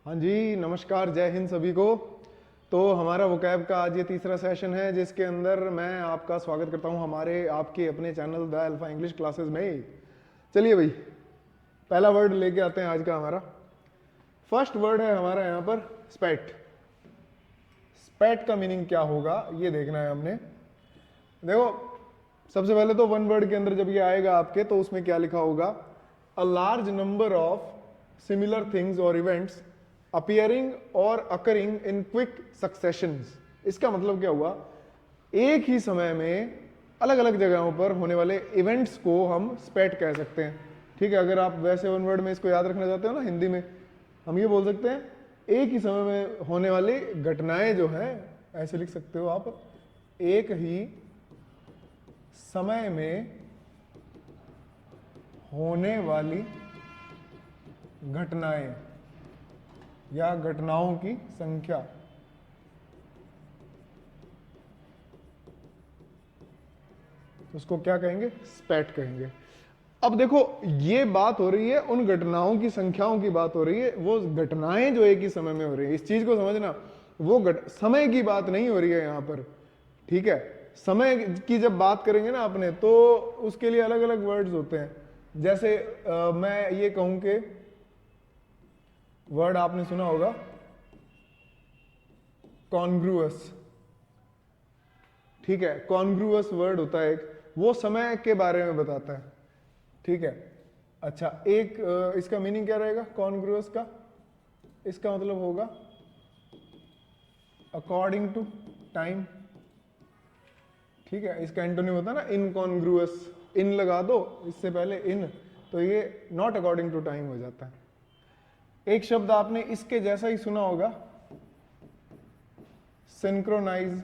हाँ जी, नमस्कार, जय हिंद सभी को। तो हमारा वोकैब का आज ये तीसरा सेशन है जिसके अंदर मैं आपका स्वागत करता हूँ हमारे आपके अपने channel the alpha English classes में। चलिए भाई, पहला वर्ड लेके आते हैं आज का हमारा। फर्स्ट वर्ड है हमारा यहाँ पर स्पेट। स्पेट का मीनिंग क्या होगा ये देखना है हमने। देखो, सबसे पहले तो वन वर्ड के अंदर जब ये आएगा आपके तो उसमें क्या लिखा होगा, a large number of similar things और इवेंट्स अपीयरिंग और अकरिंग इन क्विक सक्सेशंस। इसका मतलब क्या हुआ, एक ही समय में अलग अलग जगहों पर होने वाले इवेंट्स को हम स्पेट कह सकते हैं। ठीक है, अगर आप वैसे वन वर्ड में इसको याद रखना चाहते हो ना, हिंदी में हम ये बोल सकते हैं, एक ही समय में होने वाली घटनाएं जो है, ऐसे लिख सकते हो आप, एक ही समय में होने वाली घटनाएं या घटनाओं की संख्या। उसको क्या कहेंगे, स्पेट कहेंगे। अब देखो, ये बात हो रही है उन घटनाओं की संख्याओं की बात हो रही है, वो घटनाएं जो एक ही समय में हो रही है, इस चीज को समझना। वो समय की बात नहीं हो रही है यहां पर। ठीक है, समय की जब बात करेंगे ना अपने, तो उसके लिए अलग अलग वर्ड्स होते हैं। जैसे मैं ये कहूं कि वर्ड आपने सुना होगा कॉन्ग्रुअस। ठीक है, कॉन्ग्रुअस वर्ड होता है एक, वो समय के बारे में बताता है। ठीक है, अच्छा, एक इसका मीनिंग क्या रहेगा कॉन्ग्रुअस का? इसका मतलब होगा अकॉर्डिंग टू टाइम। ठीक है, इसका एंटोनिम होता है ना इनकॉन्ग्रुअस, इन लगा दो इससे पहले इन, तो ये नॉट अकॉर्डिंग टू टाइम हो जाता है। एक शब्द आपने इसके जैसा ही सुना होगा, सिंक्रोनाइज।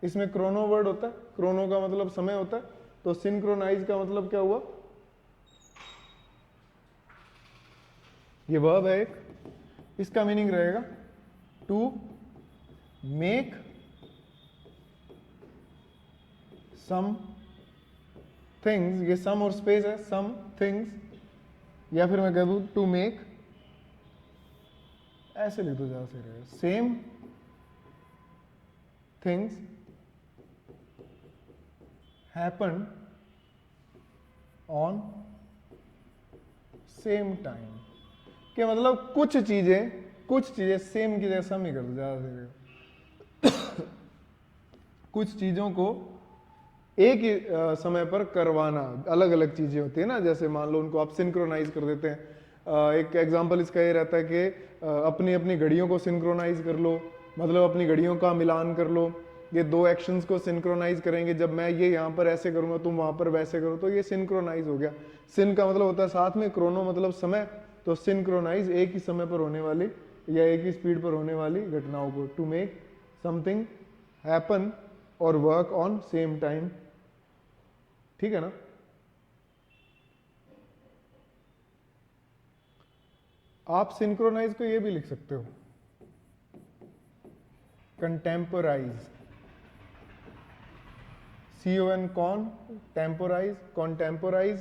इसमें क्रोनो वर्ड होता है, क्रोनो का मतलब समय होता है, तो सिंक्रोनाइज का मतलब क्या हुआ, ये वर्ब है एक। इसका मीनिंग रहेगा टू मेक सम थिंग्स, ये सम और स्पेस है, सम थिंग्स, या फिर मैं कह दूं टू मेक, ऐसे लिख दो ज्यादा सही रहेगा, same things happen on same time. कि मतलब कुछ चीजें सेम की जैसा नहीं कर दो, ज्यादा सही रहेगा। कुछ चीजों को एक ही समय पर करवाना, अलग अलग चीजें होती है ना, जैसे मान लो उनको आप सिंक्रोनाइज कर देते हैं। एक एग्जांपल इसका ये रहता है कि अपनी अपनी घड़ियों को सिंक्रोनाइज कर लो, मतलब अपनी घड़ियों का मिलान कर लो। ये दो एक्शंस को सिंक्रोनाइज करेंगे, जब मैं ये यहाँ पर ऐसे करूंगा तुम वहां पर वैसे करो, तो ये सिंक्रोनाइज हो गया। सिन का मतलब होता है साथ में, क्रोनो मतलब समय, तो सिंक्रोनाइज एक ही समय पर होने वाली या एक ही स्पीड पर होने वाली घटनाओं को, टू मेक समथिंग हैपन और वर्क ऑन सेम टाइम। ठीक है ना। आप सिंक्रोनाइज को ये भी लिख सकते हो कंटेम्पोराइज, CON कॉन, टेम्पोराइज, कॉन्टेम्पोराइज,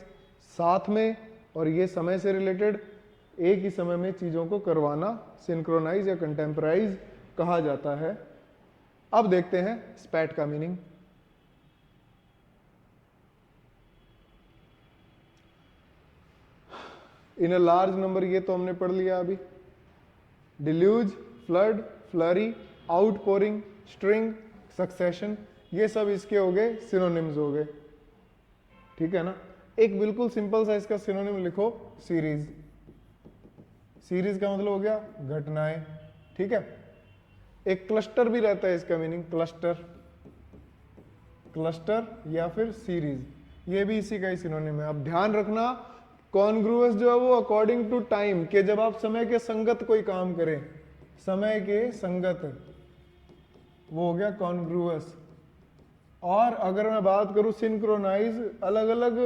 साथ में और ये समय से रिलेटेड, एक ही समय में चीजों को करवाना सिंक्रोनाइज या कंटेम्पोराइज कहा जाता है। अब देखते हैं स्पैट का meaning. In a large number, ये तो हमने पढ़ लिया अभी। Deluge, flood, flurry, outpouring, string, succession, ये सब इसके हो गए सिनोनिम्स हो गए। ठीक है ना। एक बिल्कुल सिंपल सा इसका सिनोनिम लिखो, सीरीज। सीरीज का मतलब हो गया घटनाएं। ठीक है, एक क्लस्टर भी रहता है, इसका मीनिंग क्लस्टर, क्लस्टर या फिर सीरीज, ये भी इसी का ही सिनोनिम है। अब ध्यान रखना, कॉन्ग्रुअस जो है वो अकॉर्डिंग टू टाइम, के जब आप समय के संगत कोई काम करें, समय के संगत, वो हो गया कॉन्ग्रुअस। और अगर मैं बात करूं सिंक्रोनाइज, अलग अलग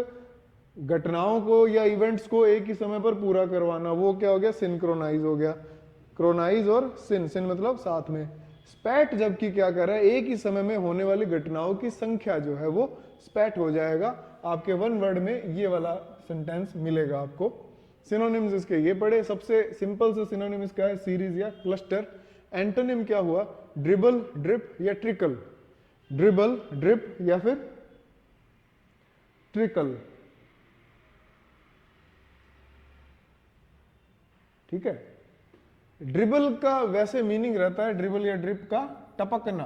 घटनाओं को या इवेंट्स को एक ही समय पर पूरा करवाना, वो क्या हो गया, सिंक्रोनाइज हो गया। क्रोनाइज और सिन, सिन मतलब साथ में। स्पैट जबकि क्या कर रहा है, एक ही समय में होने वाली घटनाओं की संख्या जो है वो स्पैट हो जाएगा। आपके वन वर्ड में ये वाला सेंटेंस मिलेगा आपको। सिनोनिम्स इसके ये पढ़े। सबसे सिंपल से सिनोनिम इसका है सीरीज या क्लस्टर। एंटोनिम क्या हुआ? ड्रिबल, ड्रिप या ट्रिकल। ड्रिबल, ड्रिप या फिर ट्रिकल। ठीक है। ड्रिबल का वैसे मीनिंग रहता है, ड्रिबल या ड्रिप का, टपकना।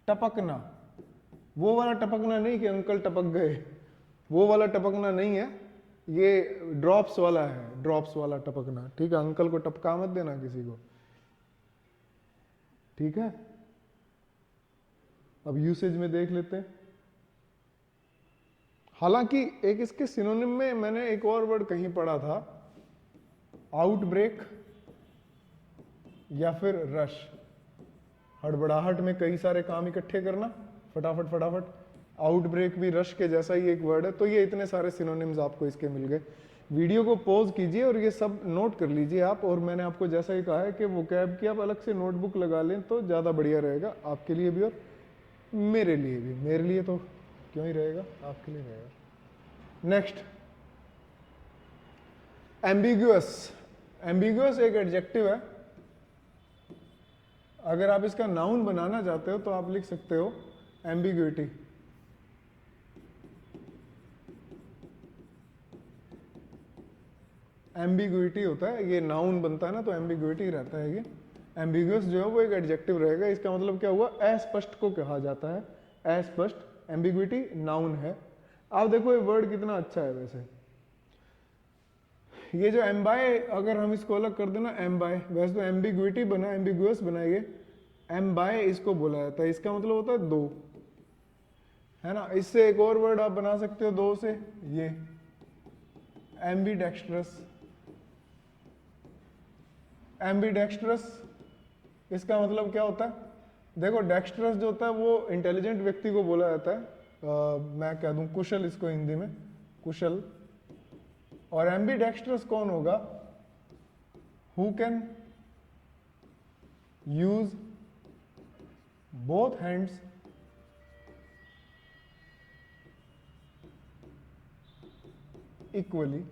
टपकना, वो वाला टपकना नहीं कि अंकल टपक गए, वो वाला टपकना नहीं है, ये ड्रॉप्स वाला है, ड्रॉप्स वाला टपकना। ठीक है, अंकल को टपका मत देना किसी को। ठीक है, अब यूसेज में देख लेते हैं। हालांकि एक इसके सिनोनिम में मैंने एक और वर्ड कहीं पढ़ा था, आउटब्रेक या फिर रश। हड़बड़ाहट में कई सारे काम इकट्ठे करना, फटाफट फटाफट। आउटब्रेक भी रश के जैसा ही एक वर्ड है। तो ये इतने सारे सिनोनिम्स आपको इसके मिल गए। वीडियो को पॉज कीजिए और ये सब नोट कर लीजिए आप। और मैंने आपको जैसा ही कहा है कि वोकैब की आप अलग से नोटबुक लगा लें तो ज़्यादा बढ़िया रहेगा आपके लिए भी और मेरे लिए भी। मेरे लिए तो क्यों ही रहेगा, आपके लिए रहेगा। Next, ambiguous. एम्बिगुअस एक एडजेक्टिव है। अगर आप इसका नाउन बनाना चाहते हो तो आप लिख सकते हो एम्बिग्युइटी। एम्बिग्युइटी होता है, ये नाउन बनता है ना तो एम्बिग्युइटी रहता है। ये एम्बिगुअस जो है वो एक एडजेक्टिव रहेगा। इसका मतलब क्या हुआ? अस्पष्ट को कहा जाता है, अस्पष्ट। एम्बिग्युइटी नाउन है। आप देखो ये वर्ड कितना अच्छा है वैसे। ये जो एम्बाय, अगर हम इसको अलग कर देना एम्बाय, वैसे तो एम्बिग्युइटी बना, एम्बिगुअस बनाइए, एम्बाय इसको बोला जाता है। इसका मतलब होता है दो, है ना। इससे एक और वर्ड आप बना सकते हो दो से, ये एम्बीडेक्स्ट्रस। एम्बीडेक्स्ट्रस इसका मतलब क्या होता है? देखो डेक्स्ट्रस जो होता है वो इंटेलिजेंट व्यक्ति को बोला जाता है। मैं कह दूं कुशल इसको हिंदी में, कुशल। और एम्बीडेक्स्ट्रस कौन होगा? Who can use both hands equally.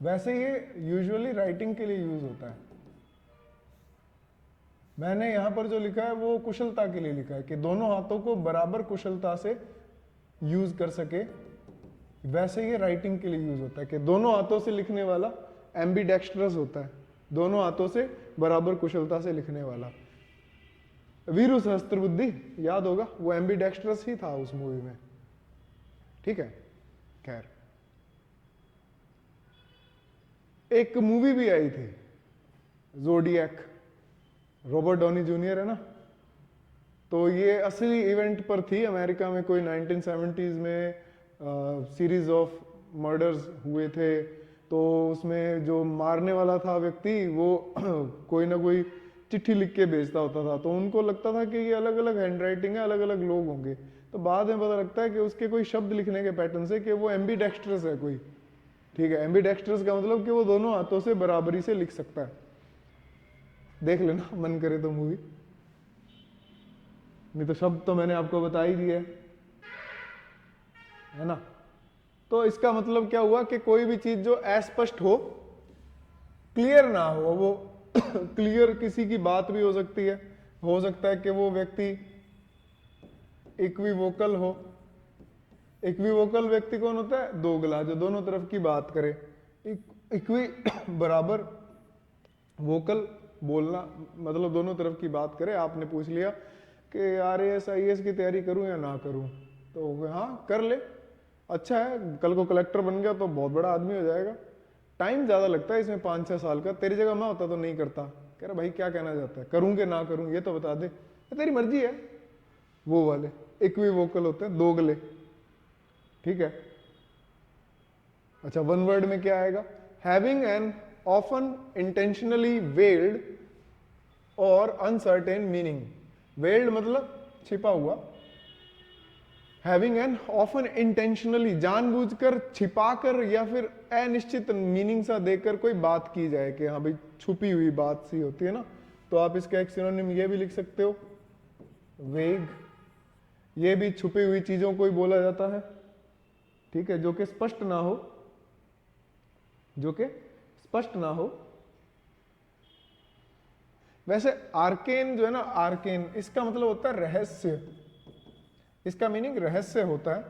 वैसे ये यूजुअली राइटिंग के लिए यूज होता है। मैंने यहां पर जो लिखा है वो कुशलता के लिए लिखा है कि दोनों हाथों को बराबर कुशलता से यूज कर सके। वैसे ये राइटिंग के लिए यूज होता है कि दोनों हाथों से लिखने वाला एम्बीडेक्स्ट्रस होता है, दोनों हाथों से बराबर कुशलता से लिखने वाला। वीरू सहस्त्रबुद्धि याद होगा, वो एम्बीडेक्स्ट्रस ही था उस मूवी में। ठीक है, खैर एक मूवी भी आई थी ज़ोडिएक, रॉबर्ट डॉनी जूनियर है ना। तो ये असली इवेंट पर थी अमेरिका में, कोई 1970s में सीरीज ऑफ मर्डर्स हुए थे। तो उसमें जो मारने वाला था व्यक्ति वो कोई ना कोई चिट्ठी लिख के भेजता होता था। तो उनको लगता था कि ये अलग अलग हैंड राइटिंग है, अलग अलग लोग होंगे। तो बाद में पता लगता है कि उसके कोई शब्द लिखने के पैटर्न से कि वो एम्बीडेक्स्ट्रस है कोई। ठीक है, एम्बीडेक्स्ट्रस का मतलब कि वो दोनों हाथों से बराबरी से लिख सकता है। देख लेना मन करे तो मूवी, नहीं तो शब्द तो मैंने आपको बता ही दिया है ना। तो इसका मतलब क्या हुआ कि कोई भी चीज जो अस्पष्ट हो, क्लियर ना हो, वो क्लियर किसी की बात भी हो सकती है। हो सकता है कि वो व्यक्ति इक्विवोकल हो। इक्विवोकल व्यक्ति कौन होता है? दोगला, जो दोनों तरफ की बात करे। इक्वी बराबर, वोकल बोलना मतलब दोनों तरफ की बात करे। आपने पूछ लिया कि RAS IAS की तैयारी करूं या ना करूं, तो हाँ कर ले, अच्छा है, कल को कलेक्टर बन गया तो बहुत बड़ा आदमी हो जाएगा। टाइम ज्यादा लगता है इसमें, 5-6 साल का। तेरी जगह मैं होता तो नहीं करता। कह रहा भाई क्या कहना चाहता है, करूं कि ना करूं ये तो बता दे। तेरी मर्जी है। वो वाले इक्विवोकल होते हैं, दोगले। ठीक है, अच्छा वन वर्ड में क्या आएगा? Having an often intentionally weld और अनसर्टेन मीनिंग। वेल्ड मतलब छिपा हुआ, हैविंग एन ऑफन इंटेंशनली जानबूझकर, छिपाकर या फिर अनिश्चित मीनिंग सा देकर कोई बात की जाए कि हाँ भाई छुपी हुई बात सी होती है ना। तो आप इसका एक सिनोनिम ये भी लिख सकते हो वेग। ये भी छुपी हुई चीजों को ही बोला जाता है। ठीक है, जो कि स्पष्ट ना हो। जो कि स्पष्ट ना हो। वैसे आर्केन जो है ना, आर्केन इसका मतलब होता है रहस्य, इसका मीनिंग रहस्य होता है।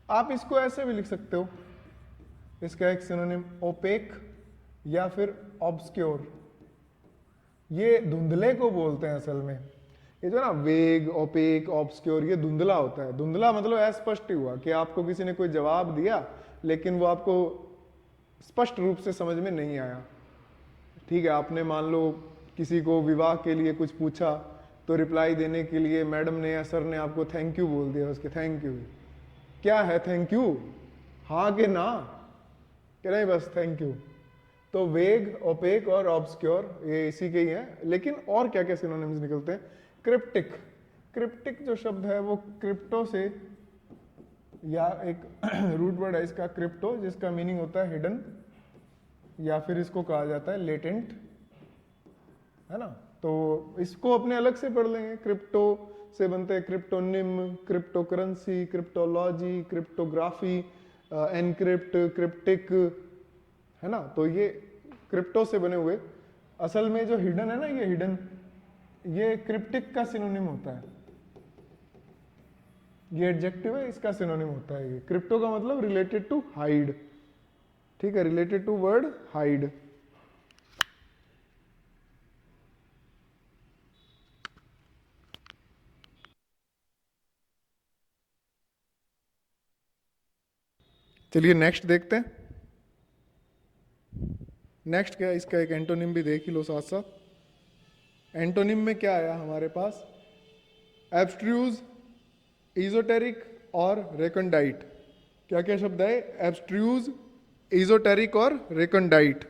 आप इसको ऐसे भी लिख सकते हो, इसका एक सिनोनिम ओपेक या फिर ऑब्सक्योर। ये धुंधले को बोलते हैं असल में। ये जो ना वेग, ओपेक, ऑब्सक्योर, ये धुंधला होता है। धुंधला मतलब अस्पष्ट ही हुआ कि आपको किसी ने कोई जवाब दिया लेकिन वो आपको स्पष्ट रूप से समझ में नहीं आया। ठीक है, आपने मान लो किसी को विवाह के लिए कुछ पूछा, तो रिप्लाई देने के लिए मैडम ने या सर ने आपको थैंक यू बोल दिया। उसके थैंक यू क्या है, थैंक यू हाँ कि ना, कि नहीं बस थैंक यू। तो वेग, ओपेक और ऑब्सक्योर ये इसी के ही हैं। लेकिन और क्या क्या सिनोनिम्स निकलते हैं। क्रिप्टिक, क्रिप्टिक जो शब्द है वो क्रिप्टो से, या एक रूट वर्ड है इसका क्रिप्टो, जिसका मीनिंग होता है हिडन, या फिर इसको कहा जाता है लेटेंट, है ना। तो इसको अपने अलग से पढ़ लेंगे। क्रिप्टो से बनते हैं cryptonym, cryptocurrency, cryptology, cryptography, encrypt, cryptic, है ना। तो ये क्रिप्टो से बने हुए। असल में जो हिडन है ना, ये हिडन, ये क्रिप्टिक का सिनोनिम होता है। ये एडजेक्टिव है, इसका सिनोनिम होता है ये। क्रिप्टो का मतलब रिलेटेड टू हाइड, ठीक है, रिलेटेड टू वर्ड हाइड। चलिए नेक्स्ट देखते हैं। नेक्स्ट क्या है, इसका एक एंटोनिम भी देख ही लो साथ साथ। एंटोनिम में क्या आया हमारे पास, एब्स्ट्रूज, इजोटेरिक और रेकंडाइट। क्या क्या शब्द है, एब्स्ट्रूज, इजोटेरिक और रेकंडाइट।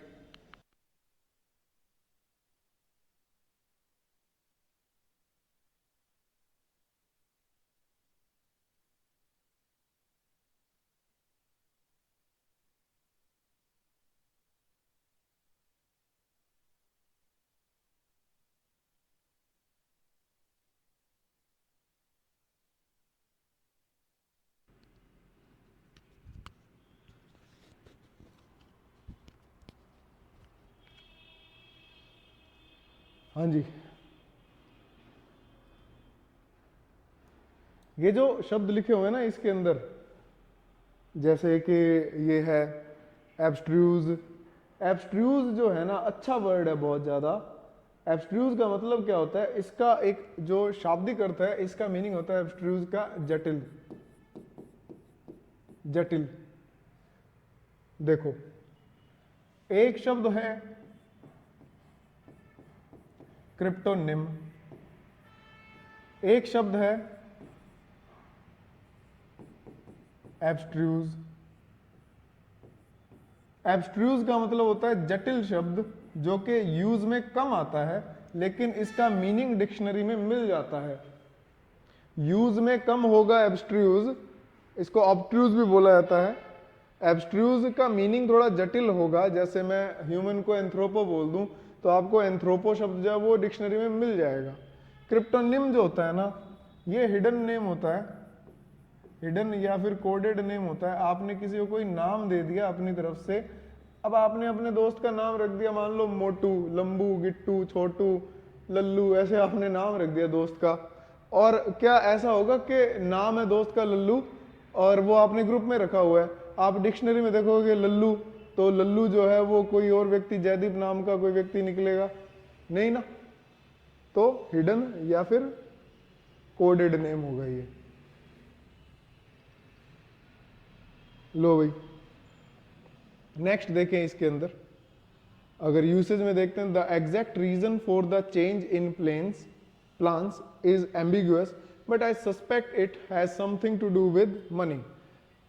हाँ जी, ये जो शब्द लिखे हुए हैं ना इसके अंदर, जैसे कि ये है एब्स्ट्रूज। एब्स्ट्रूज जो है ना अच्छा वर्ड है बहुत ज़्यादा। एब्स्ट्रूज का मतलब क्या होता है, इसका एक जो शाब्दिक अर्थ है, इसका मीनिंग होता है एब्स्ट्रूज का जटिल। जटिल, देखो एक शब्द है क्रिप्टोनिम, एक शब्द है एब्स्ट्रूज। एब्स्ट्रूज का मतलब होता है जटिल शब्द, जो कि यूज में कम आता है लेकिन इसका मीनिंग डिक्शनरी में मिल जाता है। यूज में कम होगा एब्स्ट्रूज, इसको ऑब्ट्रूज भी बोला जाता है। एब्स्ट्रूज का मीनिंग थोड़ा जटिल होगा, जैसे मैं ह्यूमन को एंथ्रोपो बोल दूं तो आपको एंथ्रोपो शब्द जो है वो डिक्शनरी में मिल जाएगा। क्रिप्टोनिम जो होता है ना, ये हिडन नेम होता है, हिडन या फिर कोडेड नेम होता है। आपने किसी को कोई नाम दे दिया अपनी तरफ से, अब आपने अपने दोस्त का नाम रख दिया, मान लो मोटू, लंबू, गिट्टू, छोटू, लल्लू, ऐसे आपने नाम रख दिया दोस्त का। और क्या ऐसा होगा कि नाम है दोस्त का लल्लू और वो आपने ग्रुप में रखा हुआ है, आप डिक्शनरी में देखोगे लल्लू, तो लल्लू जो है वो कोई और व्यक्ति, जयदीप नाम का कोई व्यक्ति निकलेगा नहीं ना। तो हिडन या फिर कोडेड नेम होगा ये। लो भाई नेक्स्ट देखें इसके अंदर, अगर यूसेज में देखते हैं, the exact reason for the change in plans is ambiguous but I suspect it has something to do with money.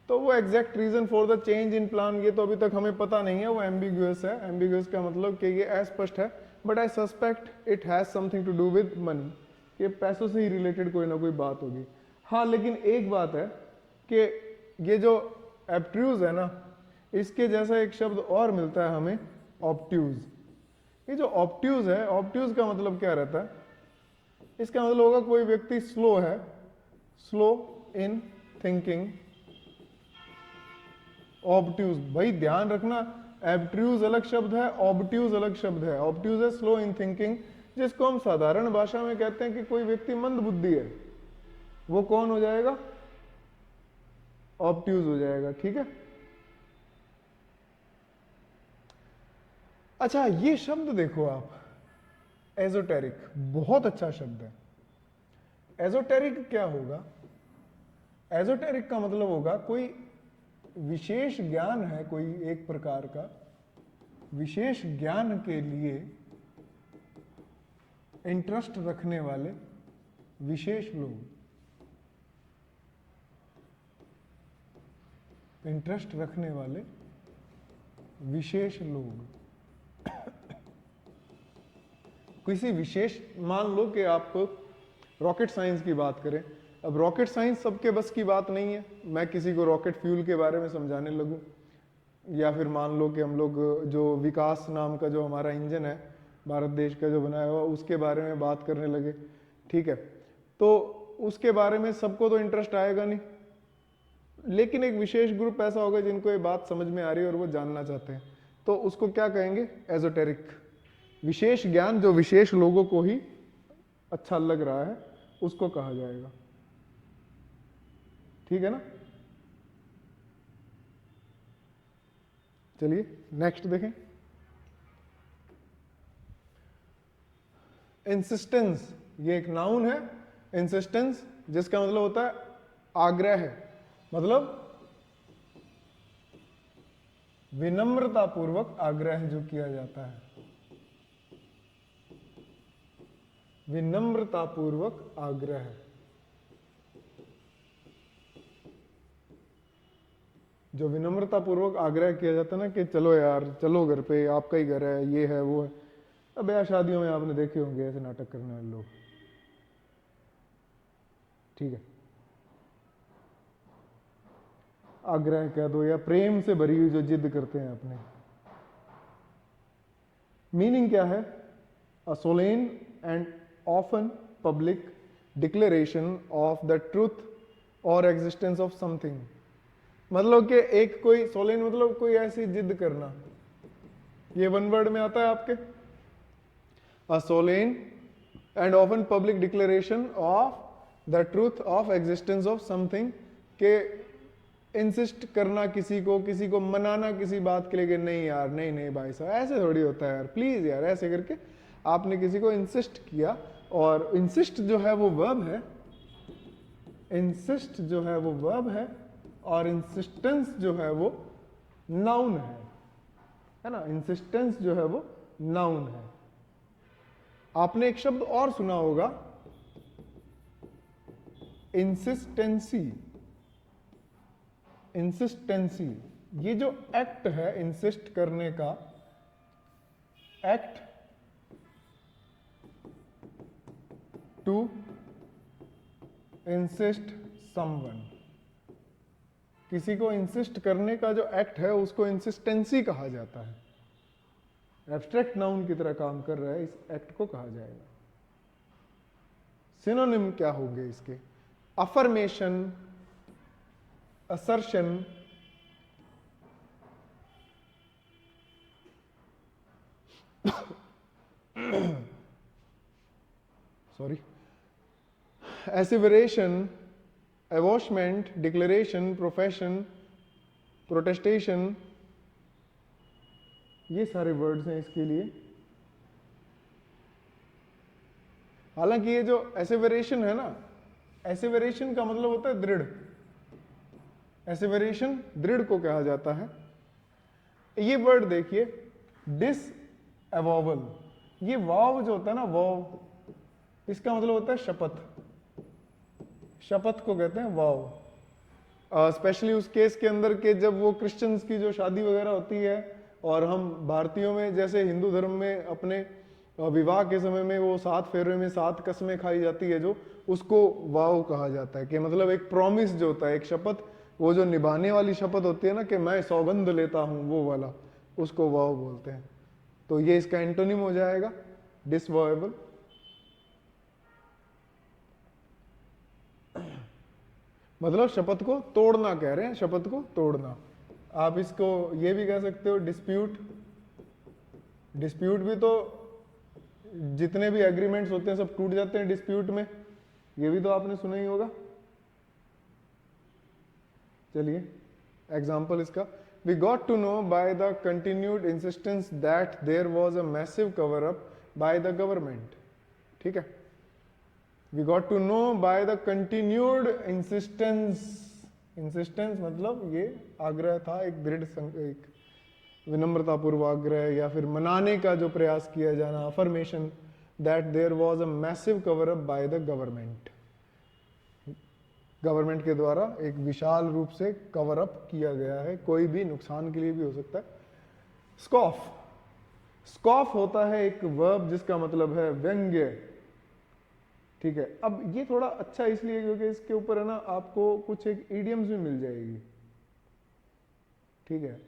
तो वो exact reason for the change in plan, ये तो अभी तक हमें पता नहीं है, वो एम्बिगुअस है। एम्बिगुअस का मतलब कि ये अस्पष्ट है, but I suspect it has something to do with money, ये पैसों से ही रिलेटेड कोई ना कोई बात होगी। हाँ लेकिन एक बात है कि ये जो एब्ट्रूज है ना, इसके जैसा एक शब्द और मिलता है हमें, ऑब्ट्यूज। ये जो ऑब्ट्यूज है, ऑब्ट्यूज का मतलब क्या रहता है, इसका मतलब होगा कोई व्यक्ति स्लो है, स्लो इन थिंकिंग। ऑब्ट्यूज, भाई ध्यान रखना, एब्ट्रूज अलग शब्द है, ऑब्ट्यूज अलग शब्द है। ऑब्ट्यूज है स्लो इन थिंकिंग, जिसको हम साधारण भाषा में कहते हैं कि कोई व्यक्ति मंद बुद्धि है, वो कौन हो जाएगा? ऑब्ट्यूज हो जाएगा। ठीक है। अच्छा, ये शब्द देखो आप, एजोटेरिक, बहुत अच्छा शब्द है। एजोटेरिक क्या होगा? एजोटेरिक का मतलब होगा कोई विशेष ज्ञान है, कोई एक प्रकार का विशेष ज्ञान के लिए इंटरेस्ट रखने वाले विशेष लोग, इंटरेस्ट रखने वाले विशेष लोग। किसी विशेष, मान लो कि आप रॉकेट साइंस की बात करें। अब रॉकेट साइंस सबके बस की बात नहीं है, मैं किसी को रॉकेट फ्यूल के बारे में समझाने लगूं, या फिर मान लो कि हम लोग जो विकास नाम का जो हमारा इंजन है भारत देश का जो बनाया हुआ, उसके बारे में बात करने लगे। ठीक है, तो उसके बारे में सबको तो इंटरेस्ट आएगा नहीं, लेकिन एक विशेष ग्रुप ऐसा होगा जिनको ये बात समझ में आ रही है और वो जानना चाहते हैं, तो उसको क्या कहेंगे? एजोटेरिक। विशेष ज्ञान जो विशेष लोगों को ही अच्छा लग रहा है, उसको कहा जाएगा। ठीक है ना? चलिए नेक्स्ट देखें। इंसिस्टेंस, ये एक नाउन है। इंसिस्टेंस जिसका मतलब होता है आग्रह है, मतलब विनम्रता पूर्वक आग्रह जो किया जाता है, विनम्रता पूर्वक आग्रह। जो विनम्रता पूर्वक आग्रह किया जाता है ना कि चलो यार, चलो घर पे, आपका ही घर है, ये है वो है। अब यार शादियों में आपने देखे होंगे ऐसे नाटक करने वाले लोग। ठीक है, आग्रह कह दो या प्रेम से भरी हुई जो जिद करते हैं अपने। मीनिंग क्या है? A solemn and often public declaration of the truth और एग्जिस्टेंस ऑफ समथिंग। मतलब कि एक कोई सोलेन मतलब कोई ऐसी जिद करना, ये वन वर्ड में आता है आपके। A solemn and often public declaration of the truth of existence of something, के इंसिस्ट करना किसी को मनाना किसी बात के लिए कि नहीं यार, नहीं नहीं भाई साहब, ऐसे थोड़ी होता है यार, प्लीज यार, ऐसे करके आपने किसी को इंसिस्ट किया। और इंसिस्ट जो है वो वर्ब है, इंसिस्ट जो है वो वर्ब है, और इंसिस्टेंस जो है वो नाउन है ना? इंसिस्टेंस जो है वो नाउन है। आपने एक शब्द और सुना होगा, इंसिस्टेंसी। इंसिस्टेंसी, ये जो एक्ट है इंसिस्ट करने का, एक्ट टू इंसिस्ट समवन, किसी को इंसिस्ट करने का जो एक्ट है उसको इंसिस्टेंसी कहा जाता है। एब्स्ट्रैक्ट नाउन की तरह काम कर रहा है, इस एक्ट को कहा जाएगा। सिनोनिम क्या होंगे इसके? Affirmation, assertion, sorry, asseveration, avouchment, declaration, profession, protestation, ये सारे वर्ड्स हैं इसके लिए। हालांकि ये जो एसिवरेशन है ना, एसिवरेशन का मतलब होता है दृढ़। एसिवरेशन दृढ़ को कहा जाता है। ये वर्ड देखिए, डिस एवॉवल, ये वाव जो होता है ना, वाव, इसका मतलब होता है शपथ। शपथ को कहते हैं वाव। स्पेशली उस केस के अंदर के जब वो क्रिश्चियंस की जो शादी वगैरह होती है, और हम भारतीयों में जैसे हिंदू धर्म में अपने विवाह के समय में वो 7 फेरे में 7 कसमें खाई जाती है, जो उसको वाव कहा जाता है। कि मतलब एक प्रॉमिस जो होता है, एक शपथ, वो जो निभाने वाली शपथ होती है ना, कि मैं सौगंध लेता हूं, वो वाला, उसको वाव बोलते हैं। तो ये इसका एंटोनिम हो जाएगा डिसवॉवेबल। मतलब शपथ को तोड़ना कह रहे हैं, शपथ को तोड़ना। आप इसको ये भी कह सकते हो डिस्प्यूट। डिस्प्यूट भी तो जितने भी एग्रीमेंट्स होते हैं सब टूट जाते हैं डिस्प्यूट में, ये भी तो आपने सुना ही होगा। चलिए एग्जाम्पल इसका, we got to know by the continued insistence that there was a massive cover up by the government. ठीक है, we got to know by the continued insistence. Insistence मतलब ये आग्रह था, एक दृढ़ एक विनम्रतापूर्वक आग्रह या फिर मनाने का जो प्रयास किया जाना, affirmation that there was a massive cover up by the government. Government के द्वारा एक विशाल रूप से कवर अप किया गया है, कोई भी नुकसान के लिए भी हो सकता है। स्कॉफ, स्कॉफ होता है एक वर्ब जिसका मतलब है व्यंग्य। ठीक है, अब ये थोड़ा अच्छा इसलिए क्योंकि इसके ऊपर है ना आपको कुछ एक इडियम्स भी मिल जाएगी। ठीक है,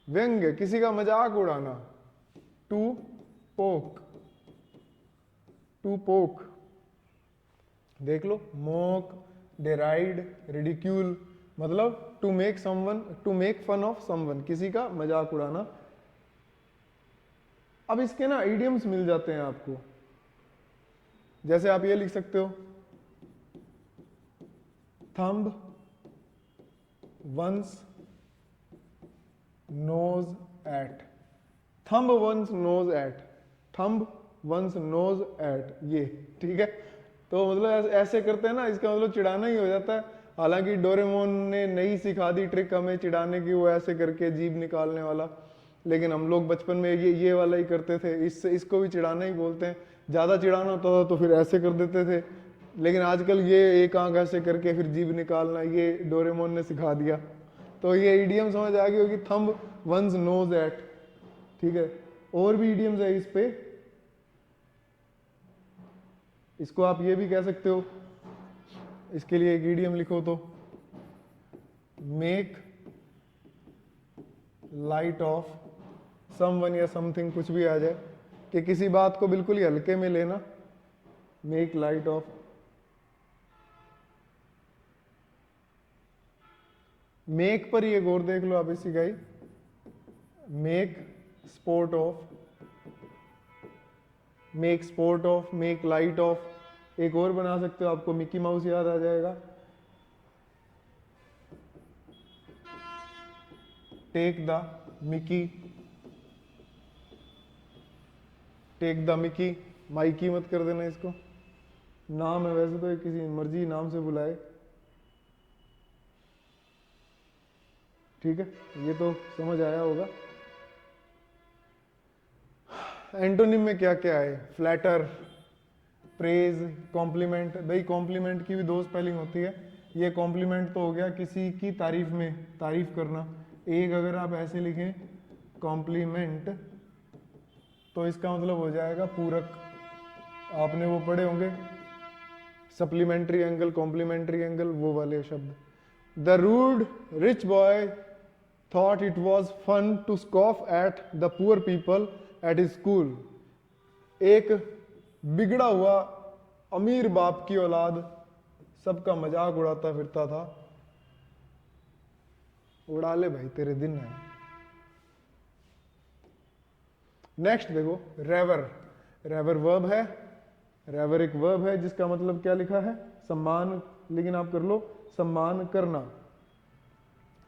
व्यंग्य, किसी का मजाक उड़ाना, टू पोक, टू पोक देख लो, मोक, डेराइड, रिडिक्यूल, मतलब to make someone, to make fun of someone, किसी का मजाक उड़ाना। अब इसके ना इडियम्स मिल जाते हैं आपको, जैसे आप ये लिख सकते हो, thumb one's nose at, thumb one's nose at, thumb one's nose at, ये ठीक है। तो मतलब ऐसे करते हैं ना, इसका मतलब चिढ़ाना ही हो जाता है। हालांकि डोरेमोन ने नई सिखा दी ट्रिक हमें चिढ़ाने की, वो ऐसे करके जीभ निकालने वाला, लेकिन हम लोग बचपन में ये वाला ही करते थे। इसको भी चिढ़ाना ही बोलते हैं। ज़्यादा चिढ़ाना होता था तो फिर ऐसे कर देते थे, लेकिन आजकल ये एक आंख ऐसे करके फिर जीभ निकालना, ये डोरेमोन ने सिखा दिया। तो ये इडियम समझ आ गई होगी, थंब वंस नोज एट। ठीक है, और भी इडियम्स है इस पे, इसको आप ये भी कह सकते हो, इसके लिए एक इडियम लिखो तो मेक लाइट ऑफ समवन या समथिंग, कुछ भी आ जाए, कि किसी बात को बिल्कुल ही हल्के में लेना, मेक लाइट ऑफ। मेक पर ये गौर देख लो आप, इसी का ही, make sport of, make sport of, make light of. एक और बना सकते हो, आपको मिकी माउस याद आ जाएगा, take the Mickey, take the Mickey, Mikey मत कर देना इसको, नाम है वैसे तो, किसी मर्जी नाम से बुलाए। ठीक है, ये तो समझ आया होगा। एंटोनिम में क्या क्या है, फ्लैटर, प्रेज, कॉम्प्लीमेंट। भाई कॉम्प्लीमेंट की भी दो स्पेलिंग होती है। ये कॉम्प्लीमेंट तो हो गया किसी की तारीफ में, तारीफ करना। एक अगर आप ऐसे लिखें कॉम्प्लीमेंट, तो इसका मतलब हो जाएगा पूरक। आपने वो पढ़े होंगे सप्लीमेंट्री एंगल, कॉम्प्लीमेंट्री एंगल, वो वाले शब्द। The rude rich boy thought it was fun to scoff at the poor people at his school। एक बिगड़ा हुआ अमीर बाप की औलाद सबका मजाक उड़ाता फिरता था। उड़ा ले भाई, तेरे दिन है। नेक्स्ट देखो, रेवर। रेवर वर्ब है, रेवर एक वर्ब है जिसका मतलब क्या लिखा है, सम्मान, लेकिन आप कर लो सम्मान करना,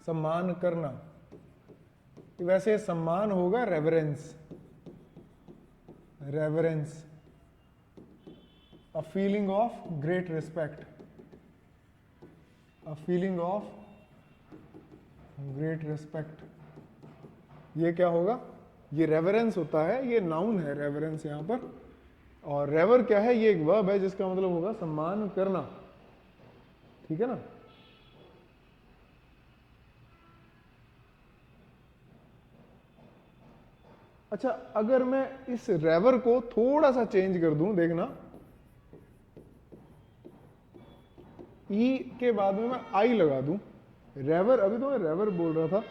सम्मान करना। वैसे सम्मान होगा reverence, reverence, a feeling of great respect, a feeling of great respect. ये क्या होगा, ये रेवरेंस होता है, ये नाउन है रेवरेंस यहां पर। और रेवर क्या है, ये एक वर्ब है जिसका मतलब होगा सम्मान करना। ठीक है ना। अच्छा, अगर मैं इस रेवर को थोड़ा सा चेंज कर दूं, देखना, ई के बाद में मैं आई लगा दूं, रेवर, अभी तो मैं रेवर बोल रहा था,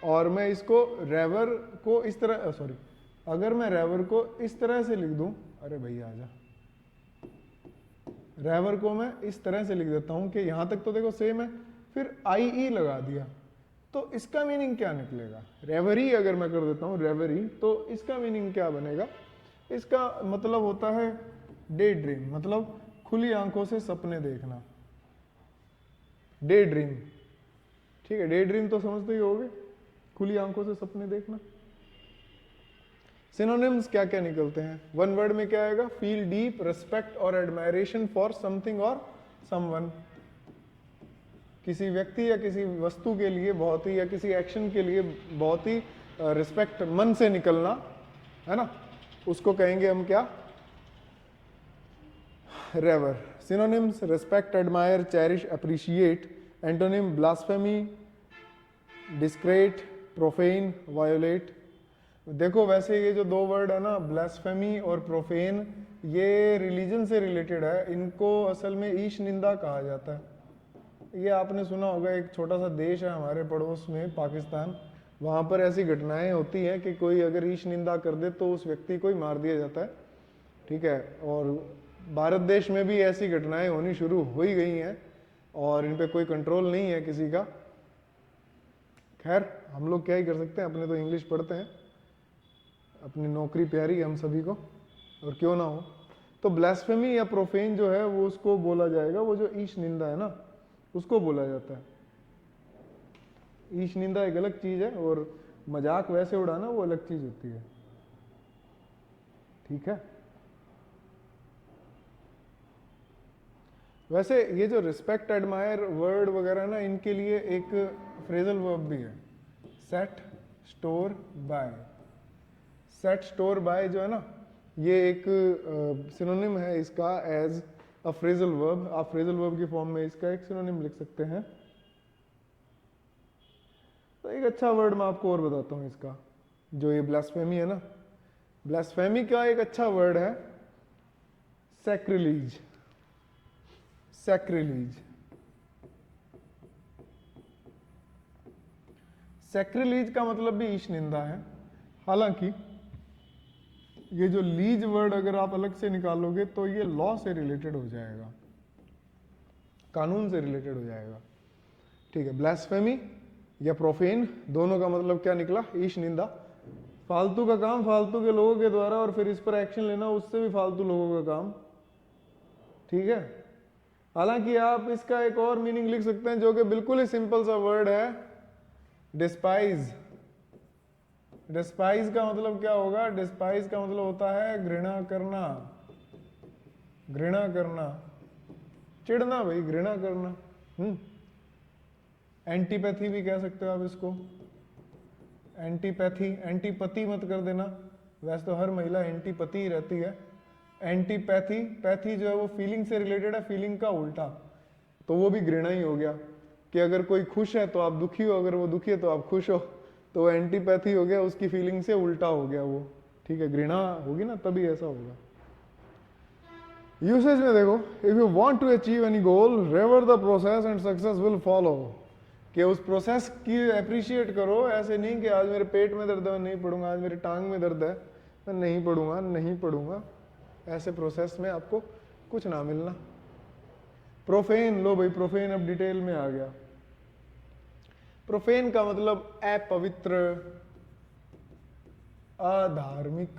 और मैं इसको रेवर को इस तरह, सॉरी, अगर मैं रेवर को इस तरह से लिख दूं, अरे भैया आजा, रेवर को मैं इस तरह से लिख देता हूं कि यहां तक तो देखो सेम है, फिर आई ई लगा दिया, तो इसका मीनिंग क्या निकलेगा? रेवरी अगर मैं कर देता हूं रेवरी, तो इसका मीनिंग क्या बनेगा? इसका मतलब होता है डे ड्रीम, मतलब खुली आंखों से सपने देखना, डे ड्रीम। ठीक है, डे ड्रीम तो समझते ही होगे, खुली आंखों से सपने देखना। सिनोनिम्स क्या क्या निकलते हैं? वन वर्ड में क्या आएगा? फील डीप रिस्पेक्ट और एडमायरेशन फॉर समथिंग और समवन, किसी व्यक्ति या किसी वस्तु के लिए बहुत ही, या किसी एक्शन के लिए बहुत ही रिस्पेक्ट, मन से निकलना, है ना, उसको कहेंगे हम क्या? Revere. Synonyms respect, admire, cherish, appreciate. Antonym blasphemy, desecrate, profane, violate. देखो वैसे ये जो दो वर्ड है ना, ब्लास्फेमी और प्रोफेन, ये रिलीजन से रिलेटेड है, इनको असल में ईश निंदा कहा जाता है। ये आपने सुना होगा, एक छोटा सा देश है हमारे पड़ोस में, पाकिस्तान, वहाँ पर ऐसी घटनाएं होती हैं कि कोई अगर ईश निंदा कर दे तो उस व्यक्ति को ही मार दिया जाता है। ठीक है, और भारत देश में भी ऐसी घटनाएं होनी शुरू हो ही गई हैं और इन पे कोई कंट्रोल नहीं है किसी का। खैर हम लोग क्या ही कर सकते हैं, अपने तो इंग्लिश पढ़ते हैं, अपनी नौकरी प्यारी है हम सभी को, और क्यों ना हो। तो ब्लास्फेमी या प्रोफेन जो है वो उसको बोला जाएगा, वो जो ईश निंदा है ना उसको बोला जाता है। ईश निंदा एक अलग चीज है और मजाक वैसे उड़ाना वो अलग चीज होती है। ठीक है, वैसे ये जो रिस्पेक्ट, एडमायर वर्ड वगैरह ना, इनके लिए एक फ्रेजल वर्ब भी है, set store bye. Set store bye जो है ना, ये एक सिनोनिम है इसका एज अ फ्रेजल वर्ब। आप फ्रेजल वर्ब की फॉर्म में इसका एक सिनोनिम लिख सकते हैं। तो एक अच्छा वर्ड मैं आपको और बताता हूँ इसका, जो ये ब्लास्फेमी है ना, ब्लास्फेमी का एक अच्छा वर्ड है सैक्रिलीज। सैक्रिलीज, सैक्रिलीज का मतलब भी ईश निंदा है। हालांकि ये जो लीज वर्ड अगर आप अलग से निकालोगे तो ये लॉ से रिलेटेड हो जाएगा, कानून से रिलेटेड हो जाएगा। ठीक है, ब्लास्फेमी या प्रोफेन दोनों का मतलब क्या निकला? ईश निंदा। फालतू का काम फालतू के लोगों के द्वारा और फिर इस पर एक्शन लेना उससे भी फालतू लोगों का काम। ठीक है, हालांकि आप इसका एक और मीनिंग लिख सकते हैं जो कि बिल्कुल ही सिंपल सा वर्ड है, डिस्पाइज। डिस्पाइज का मतलब क्या होगा? डिस्पाइज का मतलब होता है घृणा करना, घृणा करना, चिढ़ना भाई, घृणा करना। एंटीपैथी भी कह सकते हो आप इसको, एंटीपैथी, एंटीपति मत कर देना, वैसे तो हर महिला एंटीपति ही रहती है। एंटीपैथी, पैथी जो है वो फीलिंग से रिलेटेड है, फीलिंग का उल्टा, तो वो भी घृणा ही हो गया कि अगर कोई खुश है तो आप दुखी हो, अगर वो दुखी है तो आप खुश हो, तो वो एंटीपैथी हो गया, उसकी फीलिंग से उल्टा हो गया वो। ठीक है, घृणा होगी ना तभी ऐसा होगा। यूसेज में देखो, if you want to achieve any goal revere the process and success will follow, कि उस प्रोसेस की अप्रिशिएट करो। ऐसे नहीं कि आज मेरे पेट में दर्द है मैं नहीं पढ़ूंगा, आज मेरी टांग में दर्द है मैं नहीं पढ़ूंगा, नहीं पढ़ूंगा, ऐसे प्रोसेस में आपको कुछ ना मिलना। प्रोफेन, लो भाई प्रोफेन अब डिटेल में आ गया। प्रोफेन का मतलब अपवित्र, अधार्मिक।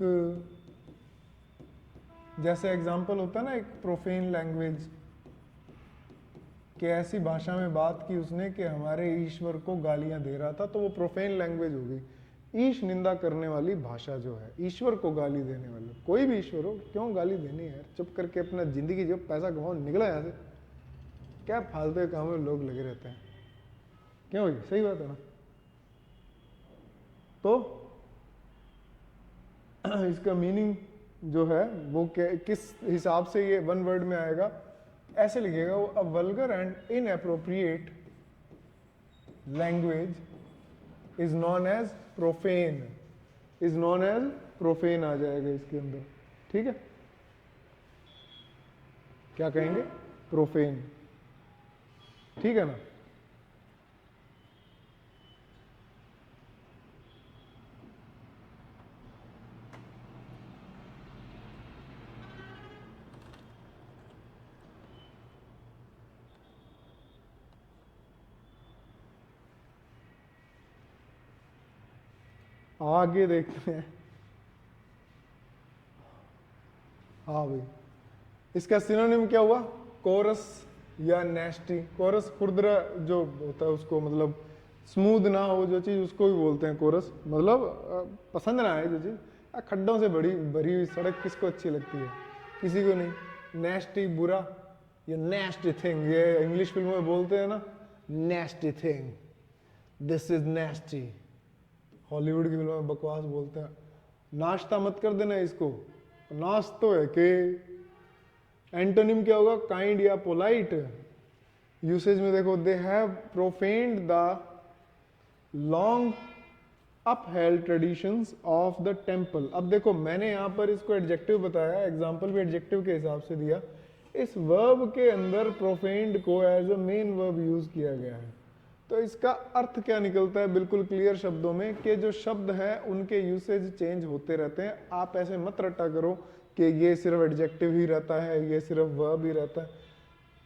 जैसे एग्जाम्पल होता है ना एक प्रोफेन लैंग्वेज, कि ऐसी भाषा में बात की उसने कि हमारे ईश्वर को गालियां दे रहा था, तो वो प्रोफेन लैंग्वेज हो गई। ईश निंदा करने वाली भाषा जो है, ईश्वर को गाली देने वाली, कोई भी ईश्वर हो, क्यों गाली देनी है? चुप करके अपना जिंदगी जो पैसा कमाओ, निकला यहाँ से, क्या फालतू के काम में लोग लगे रहते हैं। क्यों भाई, सही बात है ना? तो इसका मीनिंग जो है वो किस हिसाब से ये वन वर्ड में आएगा, ऐसे लिखिएगा वो, a vulgar and inappropriate language is known as profane, is known as profane आ जाएगा इसके अंदर। ठीक है, क्या कहेंगे? प्रोफेन। ठीक है ना? आगे देखते हैं। हाँ भाई, इसका सिनोनिम क्या हुआ? कोरस या नेस्टी। कोरस खुरदरा जो होता है उसको, मतलब स्मूथ ना हो जो चीज़, उसको भी बोलते हैं कोरस। मतलब पसंद ना आए जो चीज़, खड्डों से बड़ी भरी हुई सड़क किसको अच्छी लगती है? किसी को नहीं। नेस्टी बुरा, ये नेस्टी थिंग, ये इंग्लिश फिल्मों में बोलते हैं ना, nasty thing, this is nasty. Hollywood की फिल्मों में बकवास बोलते हैं। नाश्ता मत कर देना इसको, नाश तो है के। एंटोनिम क्या होगा? काइंड या पोलाइट। यूसेज में देखो, they have profaned the long upheld traditions of the temple. अब देखो, मैंने यहां पर इसको एडजेक्टिव बताया, एग्जाम्पल भी एडजेक्टिव के हिसाब से दिया। इस वर्ब के अंदर प्रोफेन्ड को as a main verb use किया गया है। तो इसका अर्थ क्या निकलता है बिल्कुल क्लियर शब्दों में, कि जो शब्द हैं उनके यूसेज चेंज होते रहते हैं। आप ऐसे मत रटा करो कि ये सिर्फ एडजेक्टिव ही रहता है, ये सिर्फ वर्ब ही रहता है,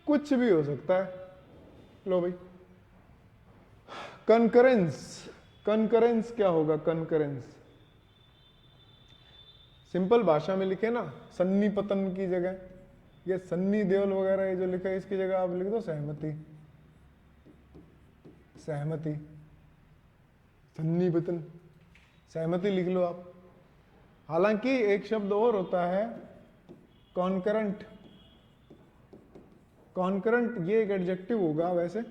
कुछ भी हो सकता है। लो भाई, कंकरेंस। कंकरेंस क्या होगा? कंकरेंस सिंपल भाषा में लिखे ना, सन्नी पतन की जगह, ये सन्नी देओल वगैरह ये जो लिखा है, इसकी जगह आप लिख दो सहमति। सहमति, सन्नी पतन, सहमति लिख लो आप। हालांकि एक शब्द और होता है, कॉन्करेंट। कॉन्करेंट ये एक एडजेक्टिव होगा वैसे,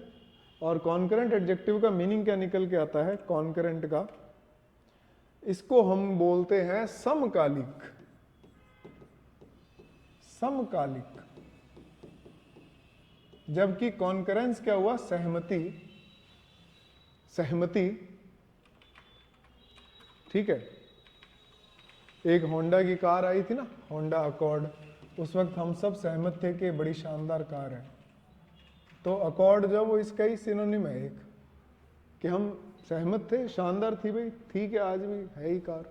और कॉन्करेंट एडजेक्टिव का मीनिंग क्या निकल के आता है कॉन्करेंट का? इसको हम बोलते हैं समकालिक। समकालिक। जबकि कॉन्करेंस क्या हुआ? सहमति। सहमति, ठीक है। एक होंडा की कार आई थी ना, होंडा अकॉर्ड, उस वक्त हम सब सहमत थे कि बड़ी शानदार कार है। तो अकॉर्ड जो वो इसका ही सिनोनिम है एक, कि हम सहमत थे, शानदार थी भाई, ठीक है, आज भी है ही कार,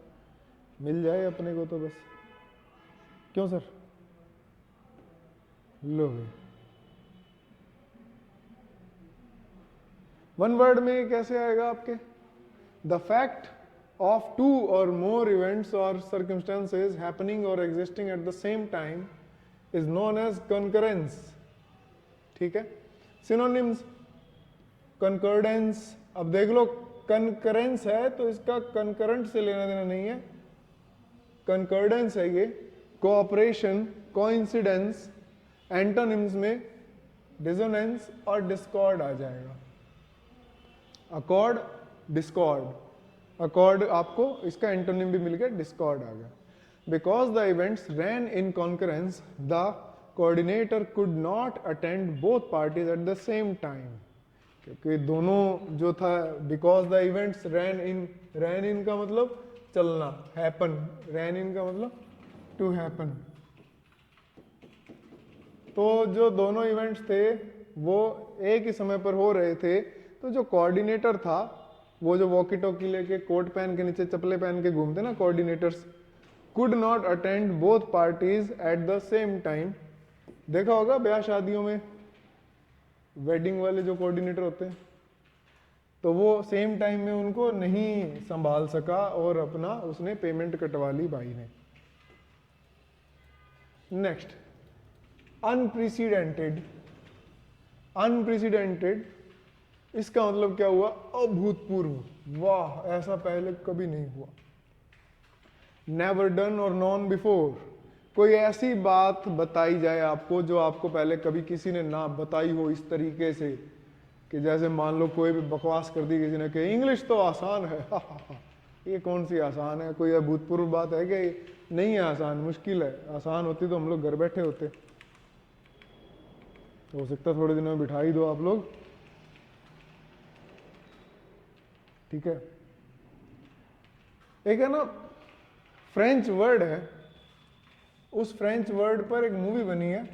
मिल जाए अपने को तो बस। क्यों सर? लो भाई, वन वर्ड में कैसे आएगा आपके? The fact of two or more events or circumstances happening or existing at the same time is known as concurrence। ठीक है। synonyms, concordance। अब देख लो, concurrence है तो इसका concurrent से लेना देना नहीं है, concordance है ये। cooperation, coincidence, antonyms में dissonance और discord आ जाएगा। accord, discord। अकॉर्ड आपको इसका एंटोनिम भी मिल गया, डिस्कॉर्ड आ गया। Because the events ran in concurrence, the coordinator could not attend both parties at the same time. क्योंकि दोनों जो था, because the events ran in का मतलब चलना, हैपन, रैन इन का मतलब टू हैपन। तो जो दोनों इवेंट्स थे वो एक ही समय पर हो रहे थे, तो जो कोऑर्डिनेटर था, वो जो वॉकी टॉकी लेके कोट पहन के नीचे चप्पलें पहन के घूमते ना coordinators, could not attend both parties at the same time. देखा होगा ब्याह शादियों में वेडिंग वाले जो कोऑर्डिनेटर होते हैं, तो वो सेम टाइम में उनको नहीं संभाल सका और अपना उसने पेमेंट कटवा ली भाई ने। Next, unprecedented. अनप्रेसिडेंटेड इसका मतलब क्या हुआ? अभूतपूर्व, वाह, ऐसा पहले कभी नहीं हुआ। नेवर डन और नॉन बिफोर, कोई ऐसी बात बताई जाए आपको जो आपको पहले कभी किसी ने ना बताई हो इस तरीके से, कि जैसे मान लो कोई भी बकवास कर दी किसी ने कि इंग्लिश तो आसान है, ये कौन सी आसान है? कोई अभूतपूर्व बात है कि नहीं है आसान, मुश्किल है। आसान होती तो हम लोग घर बैठे होते। हो सकता थोड़े दिनों में बिठा ही दो आप लोग, ठीक है। एक है ना फ्रेंच वर्ड है, उस फ्रेंच वर्ड पर एक मूवी बनी है।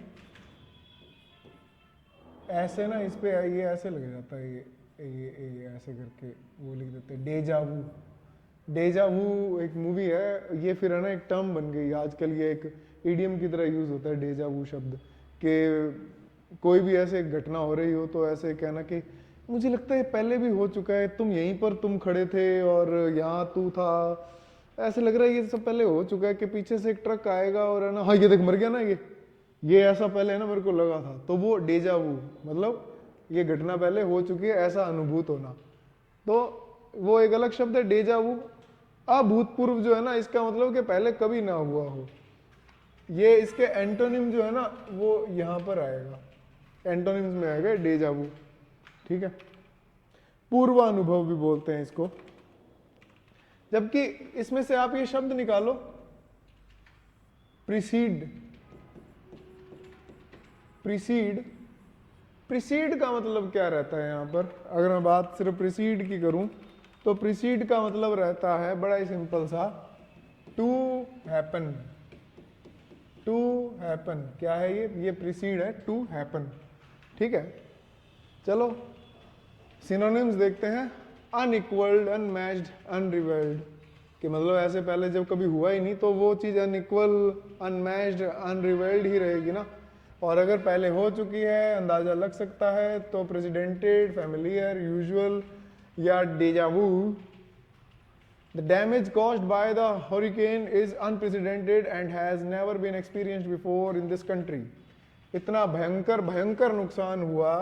ऐसे ना इस पे ये ऐसे लग जाता है, ये ऐसे करके वो लिख देते हैं, डेजावू। डेजावू एक मूवी है ये, फिर है ना एक टर्म बन गई आजकल, ये एक इडियम की तरह यूज होता है डेजावू शब्द, कि कोई भी ऐसे घटना हो रही हो तो ऐसे कहना कि मुझे लगता है पहले भी हो चुका है, तुम यहीं पर तुम खड़े थे और यहाँ तू था, ऐसे लग रहा है ये सब पहले हो चुका है कि पीछे से एक ट्रक आएगा और है ना, हाँ ये देख मर गया ना ये ऐसा पहले है ना मेरे को लगा था, तो वो डेजा वू, मतलब ये घटना पहले हो चुकी है ऐसा अनुभूत होना, तो वो एक अलग शब्द है डेजा वू। अभूतपूर्व जो है ना, इसका मतलब कि पहले कभी ना हुआ हो। ये इसके एंटोनिम जो है ना वो यहां पर आएगा, एंटोनिम्स में आएगा डेजा वू, ठीक है। पूर्वानुभव भी बोलते हैं इसको। जबकि इसमें से आप ये शब्द निकालो, प्रीसीड, प्रीसीड, प्रीसीड का मतलब क्या रहता है यहां पर? अगर मैं बात सिर्फ प्रीसीड की करूं तो प्रीसीड का मतलब रहता है बड़ा ही सिंपल सा, टू हैपन। टू हैपन क्या है ये प्रीसीड है, टू हैपन, ठीक है। चलो सिनोनिम्स देखते हैं। अनइक्वल्ड, अनमैच्ड, अनरिवेल्ड, कि मतलब ऐसे पहले जब कभी हुआ ही नहीं तो वो चीज़ अनइक्वल, अनमैच्ड, अनरिवेल्ड ही रहेगी ना। और अगर पहले हो चुकी है, अंदाजा लग सकता है, तो प्रेसिडेंटेड, फैमिलियर, यूजुअल या deja vu. The damage caused by the hurricane is unprecedented and has never been experienced before in this country. इतना भयंकर भयंकर नुकसान हुआ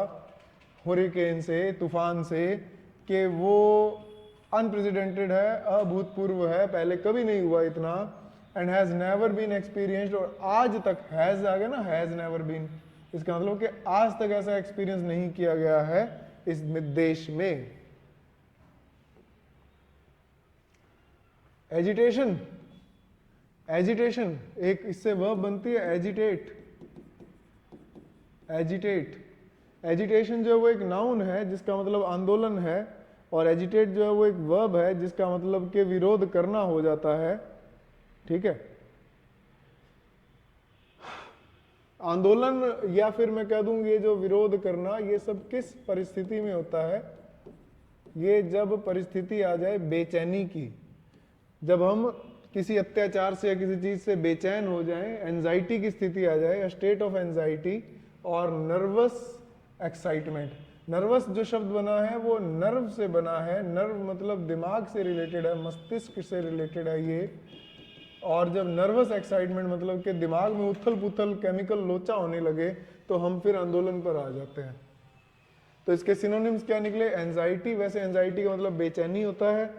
हरिकेन से, तूफान से, कि वो अनप्रेसिडेंटेड है, अभूतपूर्व है, पहले कभी नहीं हुआ इतना, and has never been experienced, और आज तक, हैज आ गया ना, हैज नेवर बीन, इसका मतलब कि आज तक ऐसा एक्सपीरियंस नहीं किया गया है इस देश में। एजिटेशन, एजिटेशन एक इससे वर्ब बनती है एजिटेट, एजिटेट। एजिटेशन जो है वो एक नाउन है जिसका मतलब आंदोलन है, और एजिटेट जो है वो एक वर्ब है जिसका मतलब कि विरोध करना हो जाता है, ठीक है। आंदोलन या फिर मैं कह दूं ये जो विरोध करना, ये सब किस परिस्थिति में होता है? ये जब परिस्थिति आ जाए बेचैनी की, जब हम किसी अत्याचार से या किसी चीज से बेचैन हो जाएं, एंजाइटी की स्थिति आ जाए, स्टेट ऑफ एंजाइटी और नर्वस एक्साइटमेंट। नर्वस जो शब्द बना है वो नर्व से बना है, नर्व मतलब दिमाग से रिलेटेड है, मस्तिष्क से रिलेटेड है ये। और जब नर्वस एक्साइटमेंट मतलब कि दिमाग में उथल पुथल, केमिकल लोचा होने लगे, तो हम फिर आंदोलन पर आ जाते हैं। तो इसके सिनोनिम्स क्या निकले? एंजाइटी, वैसे एंजाइटी का मतलब बेचैनी होता है।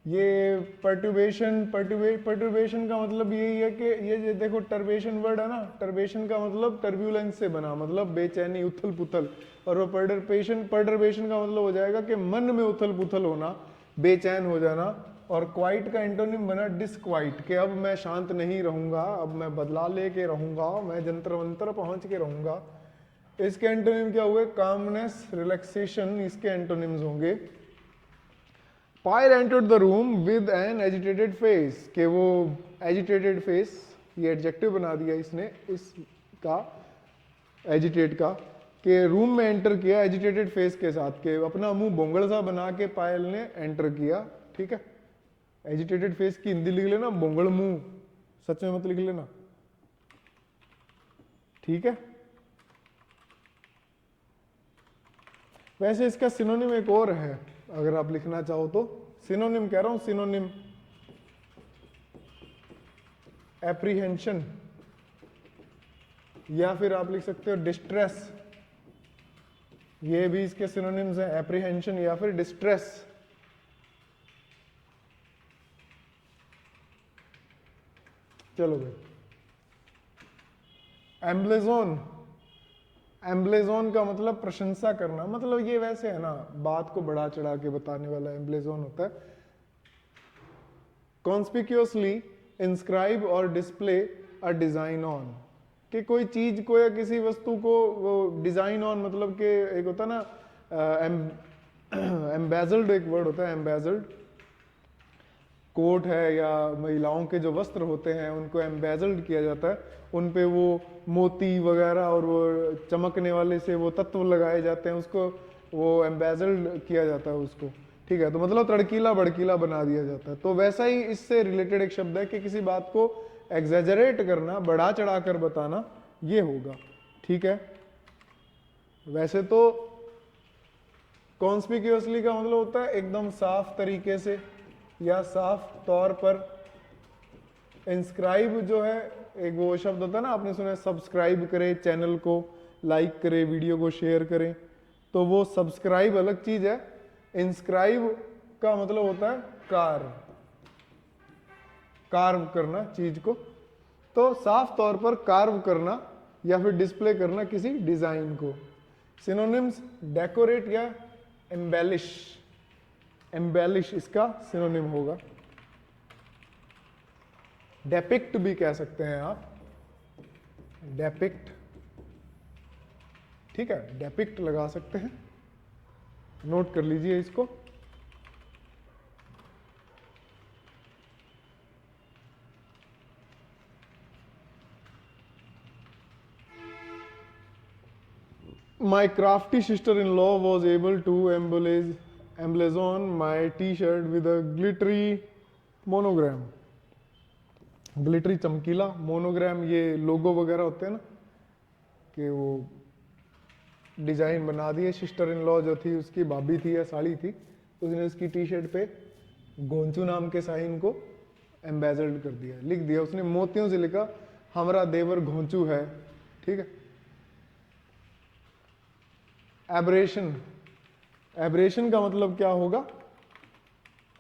ये पर्टुर्बेशन, पर्टुर्बेशन का मतलब यही है कि ये देखो टर्बेशन वर्ड है ना, टर्बेशन का मतलब टर्ब्यूलेंस से बना, मतलब बेचैनी, उथल पुथल, और वो पर्टुर्बेशन का मतलब हो जाएगा कि मन में उथल पुथल होना, बेचैन हो जाना। और क्वाइट का एंटोनिम बना डिसक्वाइट, कि अब मैं शांत नहीं रहूंगा, अब मैं बदला लेके रहूंगा, मैं जंतर मंतर पहुंच के रहूंगा। इसके एंटोनिम क्या हुए? कामनेस, रिलैक्सेशन, इसके एंटोनिम्स होंगे। Pyre entered the room with an agitated face, कि वो agitated face, ये एडजेक्टिव बना दिया इसने इसका, एजिटेट का, कि रूम में एंटर किया एजिटेटेड फेस के साथ, के अपना मुंह बोंगड़ सा बना के पायल ने एंटर किया, ठीक है। एजिटेटेड फेस की हिंदी लिख लेना बोंगड़ मुंह, सच में मत लिख लेना, ठीक है। वैसे इसका सिनोनिम एक और है, अगर आप लिखना चाहो तो। सिनोनिम कह रहा हूं, सिनोनिम एप्रीहेंशन, या फिर आप लिख सकते हो डिस्ट्रेस, ये भी इसके सिनोनिम्स हैं, एप्रीहेंशन या फिर डिस्ट्रेस। चलो भाई, एम्ब्लेजोन, एम्ब्लेजोन का मतलब प्रशंसा करना, मतलब ये वैसे है ना, बात को बढ़ा चढ़ा के बताने वाला एम्ब्लेजोन होता है। कॉन्स्पिक्यूअसली इंस्क्राइब और डिस्प्ले अ डिजाइन ऑन, कि कोई चीज को या किसी वस्तु को वो डिजाइन ऑन, मतलब कि एक होता है ना एम्बेजल्ड, एक वर्ड होता है एम्बेजल्ड। कोट है या महिलाओं के जो वस्त्र होते हैं उनको एम्बेजल्ड किया जाता है, उन पे वो मोती वगैरह और वो चमकने वाले से वो तत्व लगाए जाते हैं, उसको वो एम्बेजल्ड किया जाता है उसको, ठीक है। तो मतलब तड़कीला भड़कीला बना दिया जाता है। तो वैसा ही इससे रिलेटेड एक शब्द है कि किसी बात को एग्जेजरेट करना, बढ़ा चढ़ा कर बताना, ये होगा, ठीक है। वैसे तो कॉन्स्पिक्यूअसली का मतलब होता है एकदम साफ तरीके से या साफ तौर पर। इंस्क्राइब जो है एक वो शब्द होता है ना, आपने सुना है सब्सक्राइब करे चैनल को, लाइक करे, वीडियो को शेयर करें, तो वो सब्सक्राइब अलग चीज है। इंस्क्राइब का मतलब होता है कार्व करना चीज को। तो साफ तौर पर कार्व करना या फिर डिस्प्ले करना किसी डिजाइन को। सिनोनिम्स डेकोरेट या एम्बेलिश। एम्बेलिश इसका सिनोनिम होगा। डेपिक्ट भी कह सकते हैं आप, डेपिक्ट, ठीक है, डेपिक्ट लगा सकते हैं, नोट कर लीजिए इसको। My crafty sister-in-law was able to emblazon my T-shirt with a glittery monogram. Glittery चमकीला, मोनोग्राम ये लोगो वगैरह होते हैं ना, कि वो डिजाइन बना दिए। सिस्टर इन लॉ जो थी उसकी भाभी थी या साड़ी थी, उसने उसकी टी शर्ट पे गोंचू नाम के साइन को एम्बेजल्ड कर दिया, लिख दिया उसने, मोतियों से लिखा हमारा देवर घोंचू है, ठीक है। एब्रेशन, एब्रेशन का मतलब क्या होगा?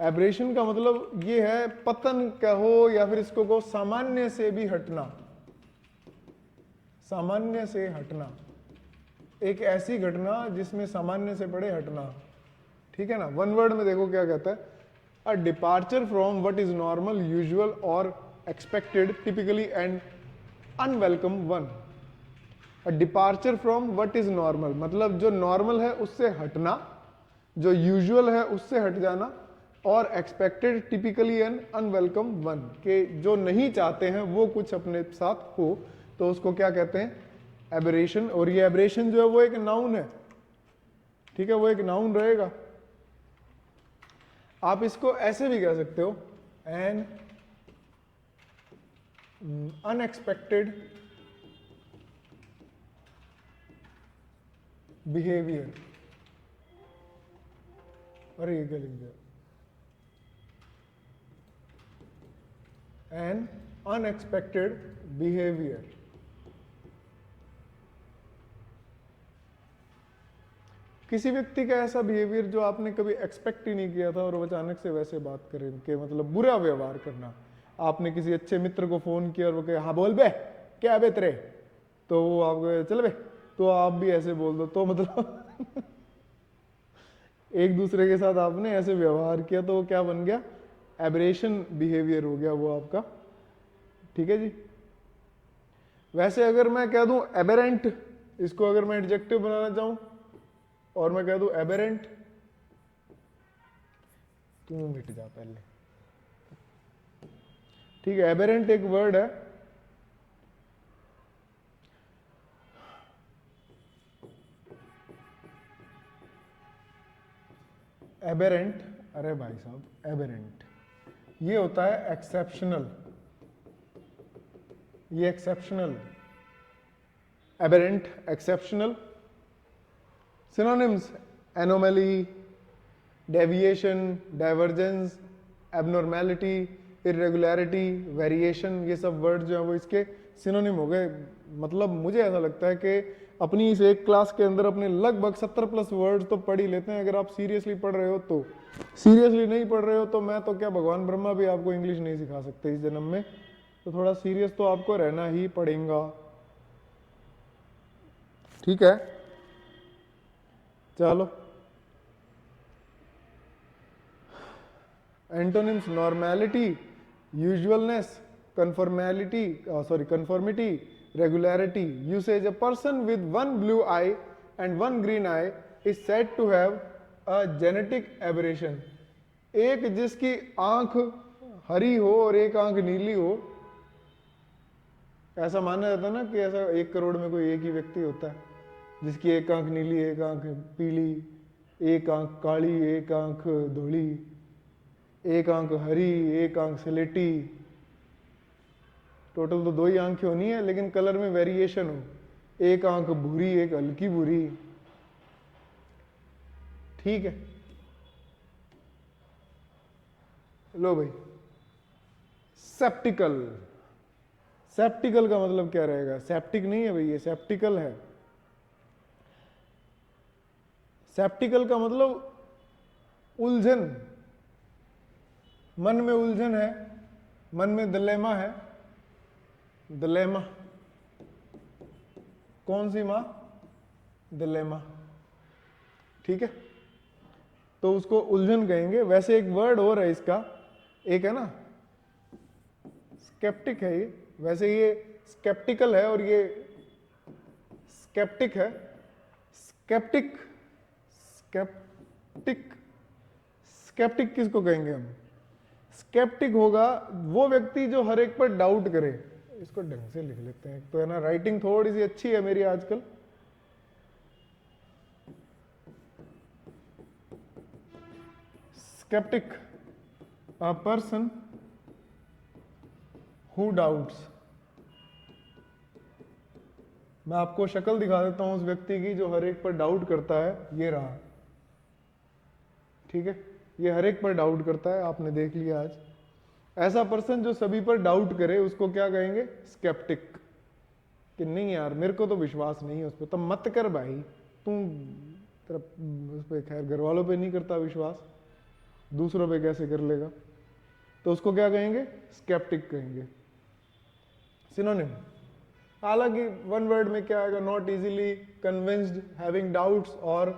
एब्रेशन का मतलब ये है पतन कहो या फिर इसको कहो सामान्य से भी हटना। सामान्य से हटना, एक ऐसी घटना जिसमें सामान्य से बड़े हटना, ठीक है ना। वन वर्ड में देखो क्या कहता है, a departure from what is normal, usual और expected, typically and unwelcome one. A departure from what is normal मतलब जो नॉर्मल है उससे हटना, जो यूजुअल है उससे हट जाना, और expected, typically and unwelcome one, के जो नहीं चाहते हैं वो कुछ अपने साथ हो, तो उसको क्या कहते हैं? एबरेशन। और ये एबरेशन जो है वो एक नाउन है, ठीक है, वो एक नाउन रहेगा। आप इसको ऐसे भी कह सकते हो, एन अनएक्सपेक्टेड बिहेवियर। अरे ये क्या लिख दिया? N unexpected behaviour. किसी व्यक्ति का ऐसा बिहेवियर जो आपने कभी एक्सपेक्ट ही नहीं किया था और वो अचानक से वैसे बात करें के, मतलब बुरा व्यवहार करना। आपने किसी अच्छे मित्र को फोन किया और वो कहे हाँ बोल बे, क्या बे तेरे, तो वो आपको चल बे, तो आप भी ऐसे बोल दो, तो मतलब एक दूसरे के साथ आपने ऐसे व्यवहार किया, तो वो क्या बन गया? एबरेशन बिहेवियर हो गया वो आपका, ठीक है जी। वैसे अगर मैं कह दूं एबेरेंट, इसको अगर मैं एडजेक्टिव बनाना चाहूं और मैं कह दूं एबेरेंट, तू मिट जा पहले, ठीक है। एबेरेंट एक वर्ड है, एबेरेंट, अरे भाई साहब, एबेरेंट ये होता है एक्सेप्शनल, ये exceptional, aberrant, exceptional. Synonyms anomaly, deviation, divergence, abnormality, irregularity, variation, ये सब वर्ड जो है वो इसके सिनोनिम हो गए। मतलब मुझे ऐसा लगता है कि अपनी इस एक क्लास के अंदर अपने लगभग 70+ वर्ड तो पढ़ ही लेते हैं, अगर आप सीरियसली पढ़ रहे हो तो। सीरियसली नहीं पढ़ रहे हो तो मैं तो क्या, भगवान ब्रह्मा भी आपको इंग्लिश नहीं सिखा सकते इस जन्म में, तो थोड़ा सीरियस तो आपको रहना ही पड़ेगा, ठीक है। चलो, antonyms normality, usualness, conformity, regularity, usage. A person with one blue eye and one green eye is said to have a genetic aberration. एक जिसकी आंख हरी हो और एक आंख नीली हो, ऐसा माना जाता है ना कि ऐसा 1 करोड़ में कोई एक ही व्यक्ति होता है जिसकी एक आंख नीली, एक आंख पीली, एक आंख काली, एक आंख धोली, एक आंख हरी, एक आंख स्लेटी। टोटल तो 2 ही आंखें होनी है, लेकिन कलर में वेरिएशन हो, एक आंख भूरी, एक हल्की भूरी, ठीक है, लो भाई, सेप्टिकल। सेप्टिकल का मतलब क्या रहेगा? सेप्टिक नहीं है भाई, ये सेप्टिकल है। सेप्टिकल का मतलब उलझन, मन में उलझन है, मन में दिलेमा है। दिलेमा, कौन सी माँ? दिलेमा, ठीक है, तो उसको उलझन कहेंगे। वैसे एक वर्ड और है इसका, एक है ना स्केप्टिक है ये, वैसे ये स्केप्टिकल है और ये स्केप्टिक है। स्केप्टिक, स्केप्टिक, स्केप्टिक किसको कहेंगे हम? स्केप्टिक होगा वो व्यक्ति जो हर एक पर डाउट करे। इसको ढंग से लिख लेते हैं, तो है ना, राइटिंग थोड़ी सी अच्छी है मेरी आजकल। Sceptic, a person who doubts. मैं आपको शक्ल दिखा देता हूं उस व्यक्ति की जो हर एक पर डाउट करता है। ये रहा, ठीक है, ये हर एक पर डाउट करता है, आपने देख लिया आज। ऐसा पर्सन जो सभी पर डाउट करे उसको क्या कहेंगे? स्केप्टिक। कि नहीं यार मेरे को तो विश्वास नहीं है उस पर, तब मत कर भाई, तू तेरा उस पर, खैर घर वालों पे नहीं करता विश्वास, दूसरों पे कैसे कर लेगा? तो उसको क्या कहेंगे? स्केप्टिक कहेंगे। सिनोनिम, हालांकि वन वर्ड में क्या आएगा? Not easily convinced, having doubts और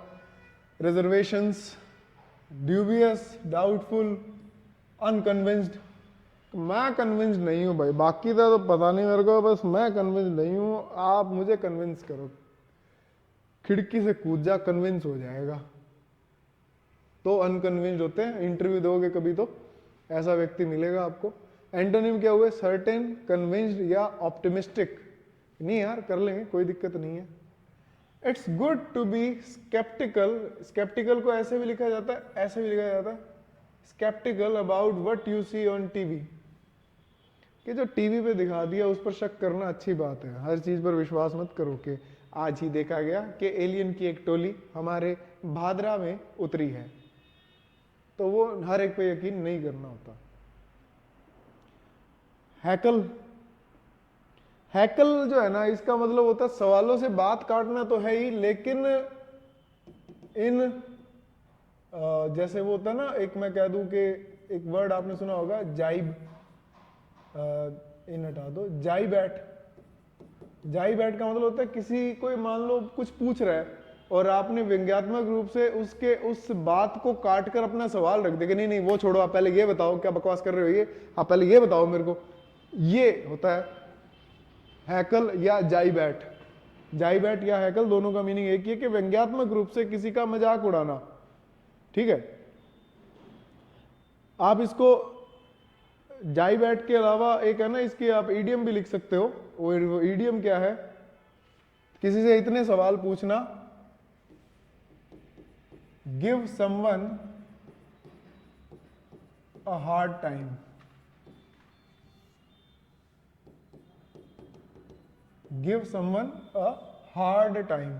रिजर्वेशंस, ड्यूबियस, डाउटफुल, अनकन्विंस्ड। मैं कन्विंस नहीं हूं भाई, बाकी था तो पता नहीं मेरे को, बस मैं कन्विंस नहीं हूं, आप मुझे कन्विंस करो। खिड़की से कूद जा, कन्विंस हो जाएगा। तो अनकन्विंस्ड होते हैं। इंटरव्यू दोगे कभी तो ऐसा व्यक्ति मिलेगा आपको। एंटोनिम क्या हुए? सर्टेन, कन्विंस्ड या ऑप्टिमिस्टिक। नहीं यार कर लेंगे, कोई दिक्कत नहीं है। It's good to be sceptical. Sceptical को ऐसे भी लिखा जाता है, ऐसे भी लिखा जाता है, sceptical about what you see on TV. कि जो टीवी पे दिखा दिया उस पर शक करना अच्छी बात है, हर चीज पर विश्वास मत करो। कि आज ही देखा गया कि एलियन की एक टोली हमारे भादरा में उतरी है, तो वो हर एक पे यकीन नहीं करना होता। हैकल, हैकल जो है ना, इसका मतलब होता है सवालों से बात काटना तो है ही, लेकिन इन जैसे वो होता है ना, एक मैं कह दूं कि एक वर्ड आपने सुना होगा, जाइब, इन हटा दो, जाई बैठ। जाई बैठ का मतलब होता है किसी कोई मान लो कुछ पूछ रहा है और आपने व्यंग्यात्मक रूप से उसके उस बात को काट कर अपना सवाल रख दे कि नहीं नहीं वो छोड़ो, आप पहले ये बताओ क्या बकवास कर रहे हो, ये आप पहले ये बताओ मेरे को। ये होता है हैकल या जाई बैठ। जाई बैठ या हैकल दोनों का मीनिंग एक ही है कि व्यंग्यात्मक रूप से किसी का मजाक उड़ाना। ठीक है, आप इसको जाई बैठ के अलावा एक है ना, इसकी आप ईडियम भी लिख सकते हो। वो ईडियम क्या है? किसी से इतने सवाल पूछना, give someone a hard time. Give someone a hard time,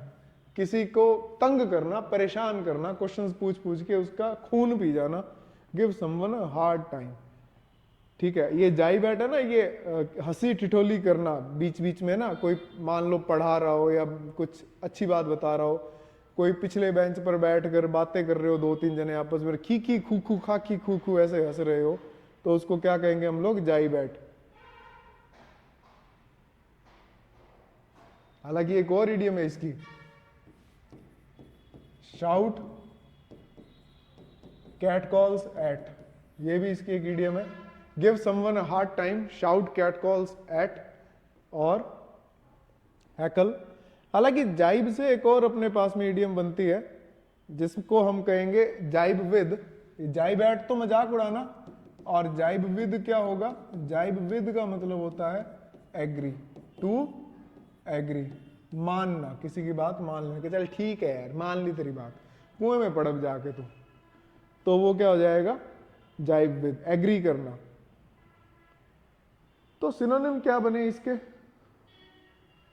किसी को तंग करना, परेशान करना, क्वेश्चंस पूछ पूछ के उसका खून पी जाना। Give someone a hard time. ठीक है, ये जाई बैठ है ना, ये हंसी ठिठोली करना बीच बीच में ना, कोई मान लो पढ़ा रहा हो या कुछ अच्छी बात बता रहा हो, कोई पिछले बेंच पर बैठ कर बातें कर रहे हो, दो तीन जने आपस में खी खी खू खू खा खी खू खू ऐसे हंस रहे हो, तो उसको क्या कहेंगे हम लोग? जाई बैठ। हालांकि एक और इडियम है इसकी, शाउट कैट कॉल्स एट। ये भी इसकी एक इडियम है। Give someone a hard time, shout catcalls at और हैकल। हालांकि जाइब से एक और अपने पास में इडियम बनती है जिसको हम कहेंगे जाइब विद। जाइब एट तो मजाक उड़ाना, और जाइब विद क्या होगा? जाइब विद का मतलब होता है एग्री, टू एग्री, मानना, किसी की बात मान लेना कि चल ठीक है यार मान ली तेरी बात, कुएं में पड़ जाके तू, तो वो क्या हो जाएगा? जाइब विद, एग्री करना। तो सिनोनिम क्या बने इसके?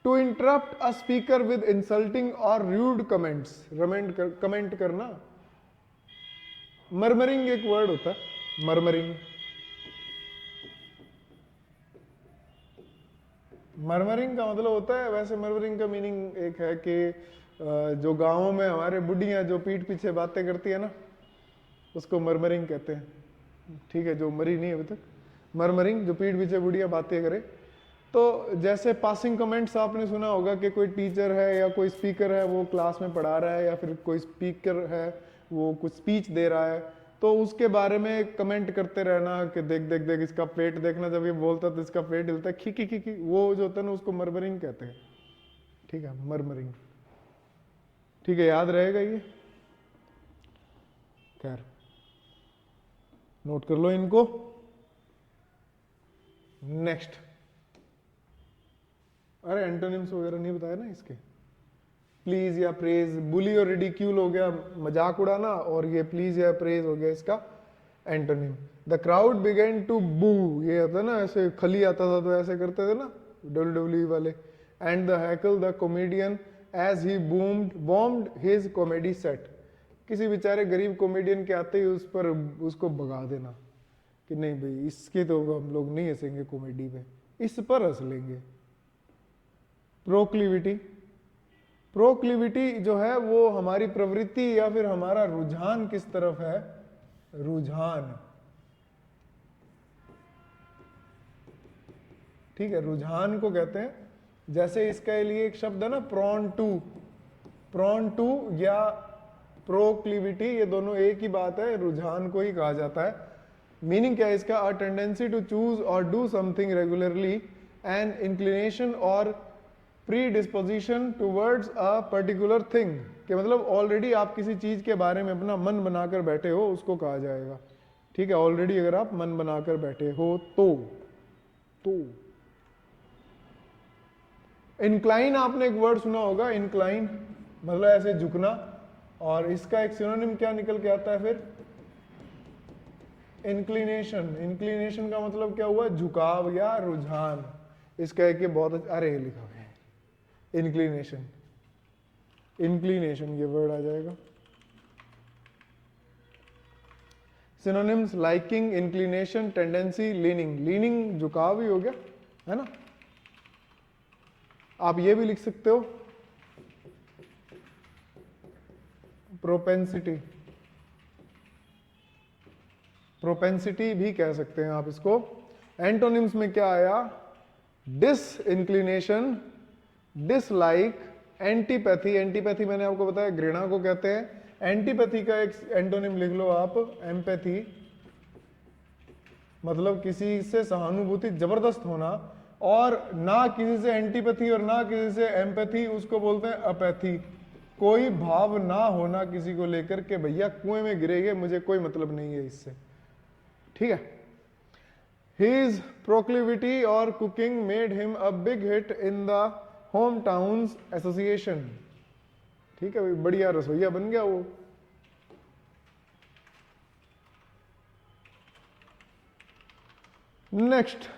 To interrupt a speaker with insulting और रूड कमेंट्स, कमेंट करना, मरमरिंग एक वर्ड होता है, मरमरिंग। मरमरिंग का मतलब होता है, वैसे मरमरिंग का मीनिंग एक है कि जो गांवों में हमारे बुढ़ियां जो पीठ पीछे बातें करती है ना, उसको मरमरिंग कहते हैं। ठीक है, जो मरी नहीं अभी तक, मरमरिंग, जो पीठ पीछे बुढ़िया बातें करे। तो जैसे पासिंग कमेंट्स आपने सुना होगा कि कोई टीचर है या कोई स्पीकर है वो क्लास में पढ़ा रहा है, या फिर कोई स्पीकर है वो कुछ स्पीच दे रहा है, तो उसके बारे में कमेंट करते रहना कि देख देख देख इसका पेट देखना, जब ये बोलता तो इसका पेट हिलता है, खी खी खी खी, वो जो होता है ना उसको मरमरिंग कहते हैं। ठीक है, मरमरिंग। ठीक है, याद रहेगा ये, खैर नोट कर लो इनको। नेक्स्ट, अरे एंटोनिम्स वगैरह नहीं बताया ना इसके। प्लीज या प्रेज, बुली और रिडिक्यूल हो गया मजाक उड़ाना, और ये प्लीज या प्रेज हो गया इसका antonym. The crowd began to boo, ये होता है ना ऐसे खली आता था तो ऐसे करते थे ना WWE वाले। And the heckled the comedian as he bombed his comedy set, किसी बेचारे गरीब कॉमेडियन के आते ही उस पर उसको भगा देना कि नहीं भाई इसके तो हम लोग नहीं हंसेंगे कॉमेडी पे, इस पर हंस लेंगे। प्रोक्लिविटी, प्रोक्लिविटी जो है वो हमारी प्रवृत्ति या फिर हमारा रुझान किस तरफ है, रुझान। ठीक है, रुझान को कहते हैं। जैसे इसके लिए एक शब्द है ना प्रॉन टू, प्रॉन टू या प्रोक्लिविटी, ये दोनों एक ही बात है, रुझान को ही कहा जाता है। मीनिंग क्या है इसका, अ टेंडेंसी टू चूज और do something regularly, an inclination और predisposition towards a particular thing, के मतलब ऑलरेडी आप किसी चीज के बारे में अपना मन बनाकर बैठे हो, उसको कहा जाएगा। ठीक है, ऑलरेडी अगर आप मन बनाकर बैठे हो तो इंक्लाइन, आपने एक वर्ड सुना होगा इंक्लाइन, मतलब ऐसे झुकना, और इसका एक सिनोनिम क्या निकल के आता है फिर, इंक्लिनेशन। इंक्लिनेशन का मतलब क्या हुआ, झुकाव या रुझान। इसका एक बहुत अरे लिखा हुआ है इंक्लिनेशन, इंक्लिनेशन ये वर्ड आ जाएगा। Synonyms liking, inclination, tendency, leaning. Leaning झुकाव ही हो गया है ना। आप ये भी लिख सकते हो प्रोपेंसिटी, प्रोपेंसिटी भी कह सकते हैं आप इसको। एंटोनिम्स में क्या आया, disinclination, dislike, antipathy. Antipathy मैंने आपको बताया घृणा को कहते हैं। एंटीपैथी का एक एंटोनिम लिख लो आप, एम्पैथी, मतलब किसी से सहानुभूति जबरदस्त होना, और ना किसी से एंटीपैथी और ना किसी से एम्पैथी, उसको बोलते हैं अपैथी। कोई भाव ना होना किसी को लेकर के भैया कुएं में गिरेगे, मुझे कोई मतलब नहीं है इससे। ठीक है, His proclivity or cooking made him a big hit in the hometowns association। ठीक है, बढ़िया रसोइया बन गया वो। नेक्स्ट,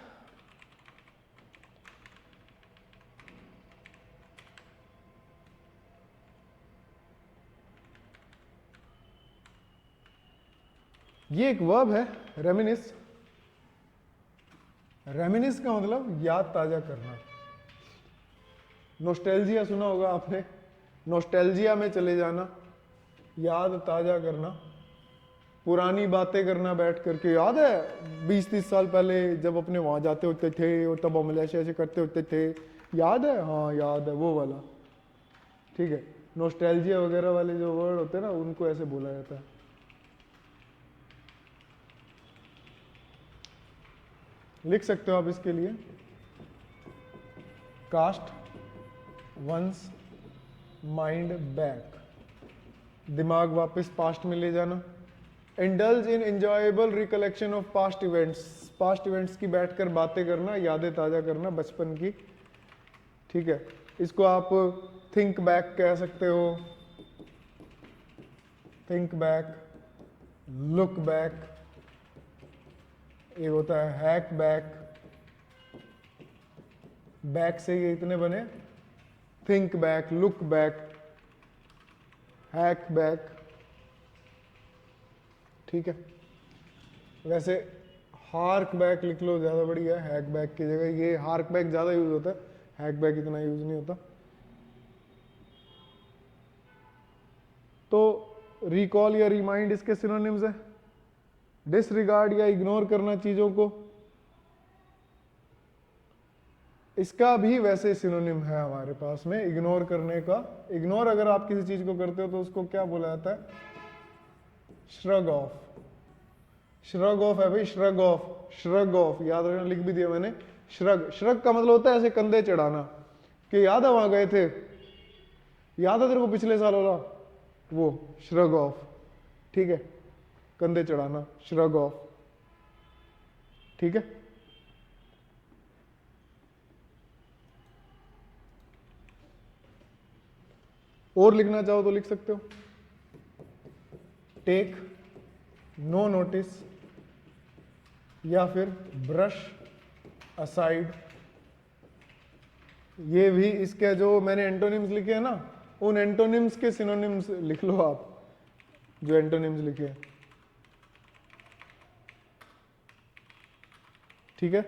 ये एक वर्ब है रेमिनिस। रेमिनिस का मतलब याद ताजा करना। नोस्टैल्जिया सुना होगा आपने, नोस्टैल्जिया में चले जाना, याद ताजा करना, पुरानी बातें करना बैठ करके। याद है 20-30 साल पहले जब अपने वहां जाते होते थे और तब हम ऐसे करते होते थे, याद है, हाँ याद है, वो वाला। ठीक है, नोस्टैल्जिया वगैरह वाले जो वर्ड होते हैं ना उनको ऐसे बोला जाता है। लिख सकते हो आप इसके लिए, कास्ट वंस माइंड बैक, दिमाग वापस पास्ट में ले जाना। Indulge in enjoyable recollection of past events, past events की बैठकर बातें करना, यादें ताजा करना बचपन की। ठीक है, इसको आप थिंक बैक कह सकते हो, थिंक बैक, लुक बैक, ये होता है हैक बैक। बैक से ये इतने बने, think back, look back, hack back. ठीक है। वैसे हार्क बैक लिख लो, ज़्यादा बढ़िया है हैक बैक की जगह। ये हार्क बैक ज़्यादा यूज होता है, हैक बैक इतना यूज नहीं होता। तो रिकॉल या रिमाइंड इसके सिनोनिम्स है। डिसरिगार्ड या इग्नोर करना चीज़ों को, इसका भी वैसे सिनोनिम है हमारे पास में इग्नोर करने का। इग्नोर अगर आप किसी चीज को करते हो तो उसको क्या बोला जाता है? Shrug of. श्रग ऑफ है भाई, श्रग ऑफ, श्रग ऑफ याद रखना, लिख भी दिया मैंने। श्रग, श्रग का मतलब होता है ऐसे कंधे चढ़ाना, कि याद है वहां गए थे, याद है तेरे को पिछले साल वाला, वो श्रग ऑफ। ठीक है, कंधे चढ़ाना, श्रग ऑफ। ठीक है, और लिखना चाहो तो लिख सकते हो। टेक, नो नोटिस, या फिर ब्रश असाइड। ये भी इसके जो मैंने एंटोनिम्स लिखे हैं ना, उन एंटोनिम्स के सिनोनिम्स लिख लो आप, जो एंटोनिम्स लिखे हैं। ठीक है।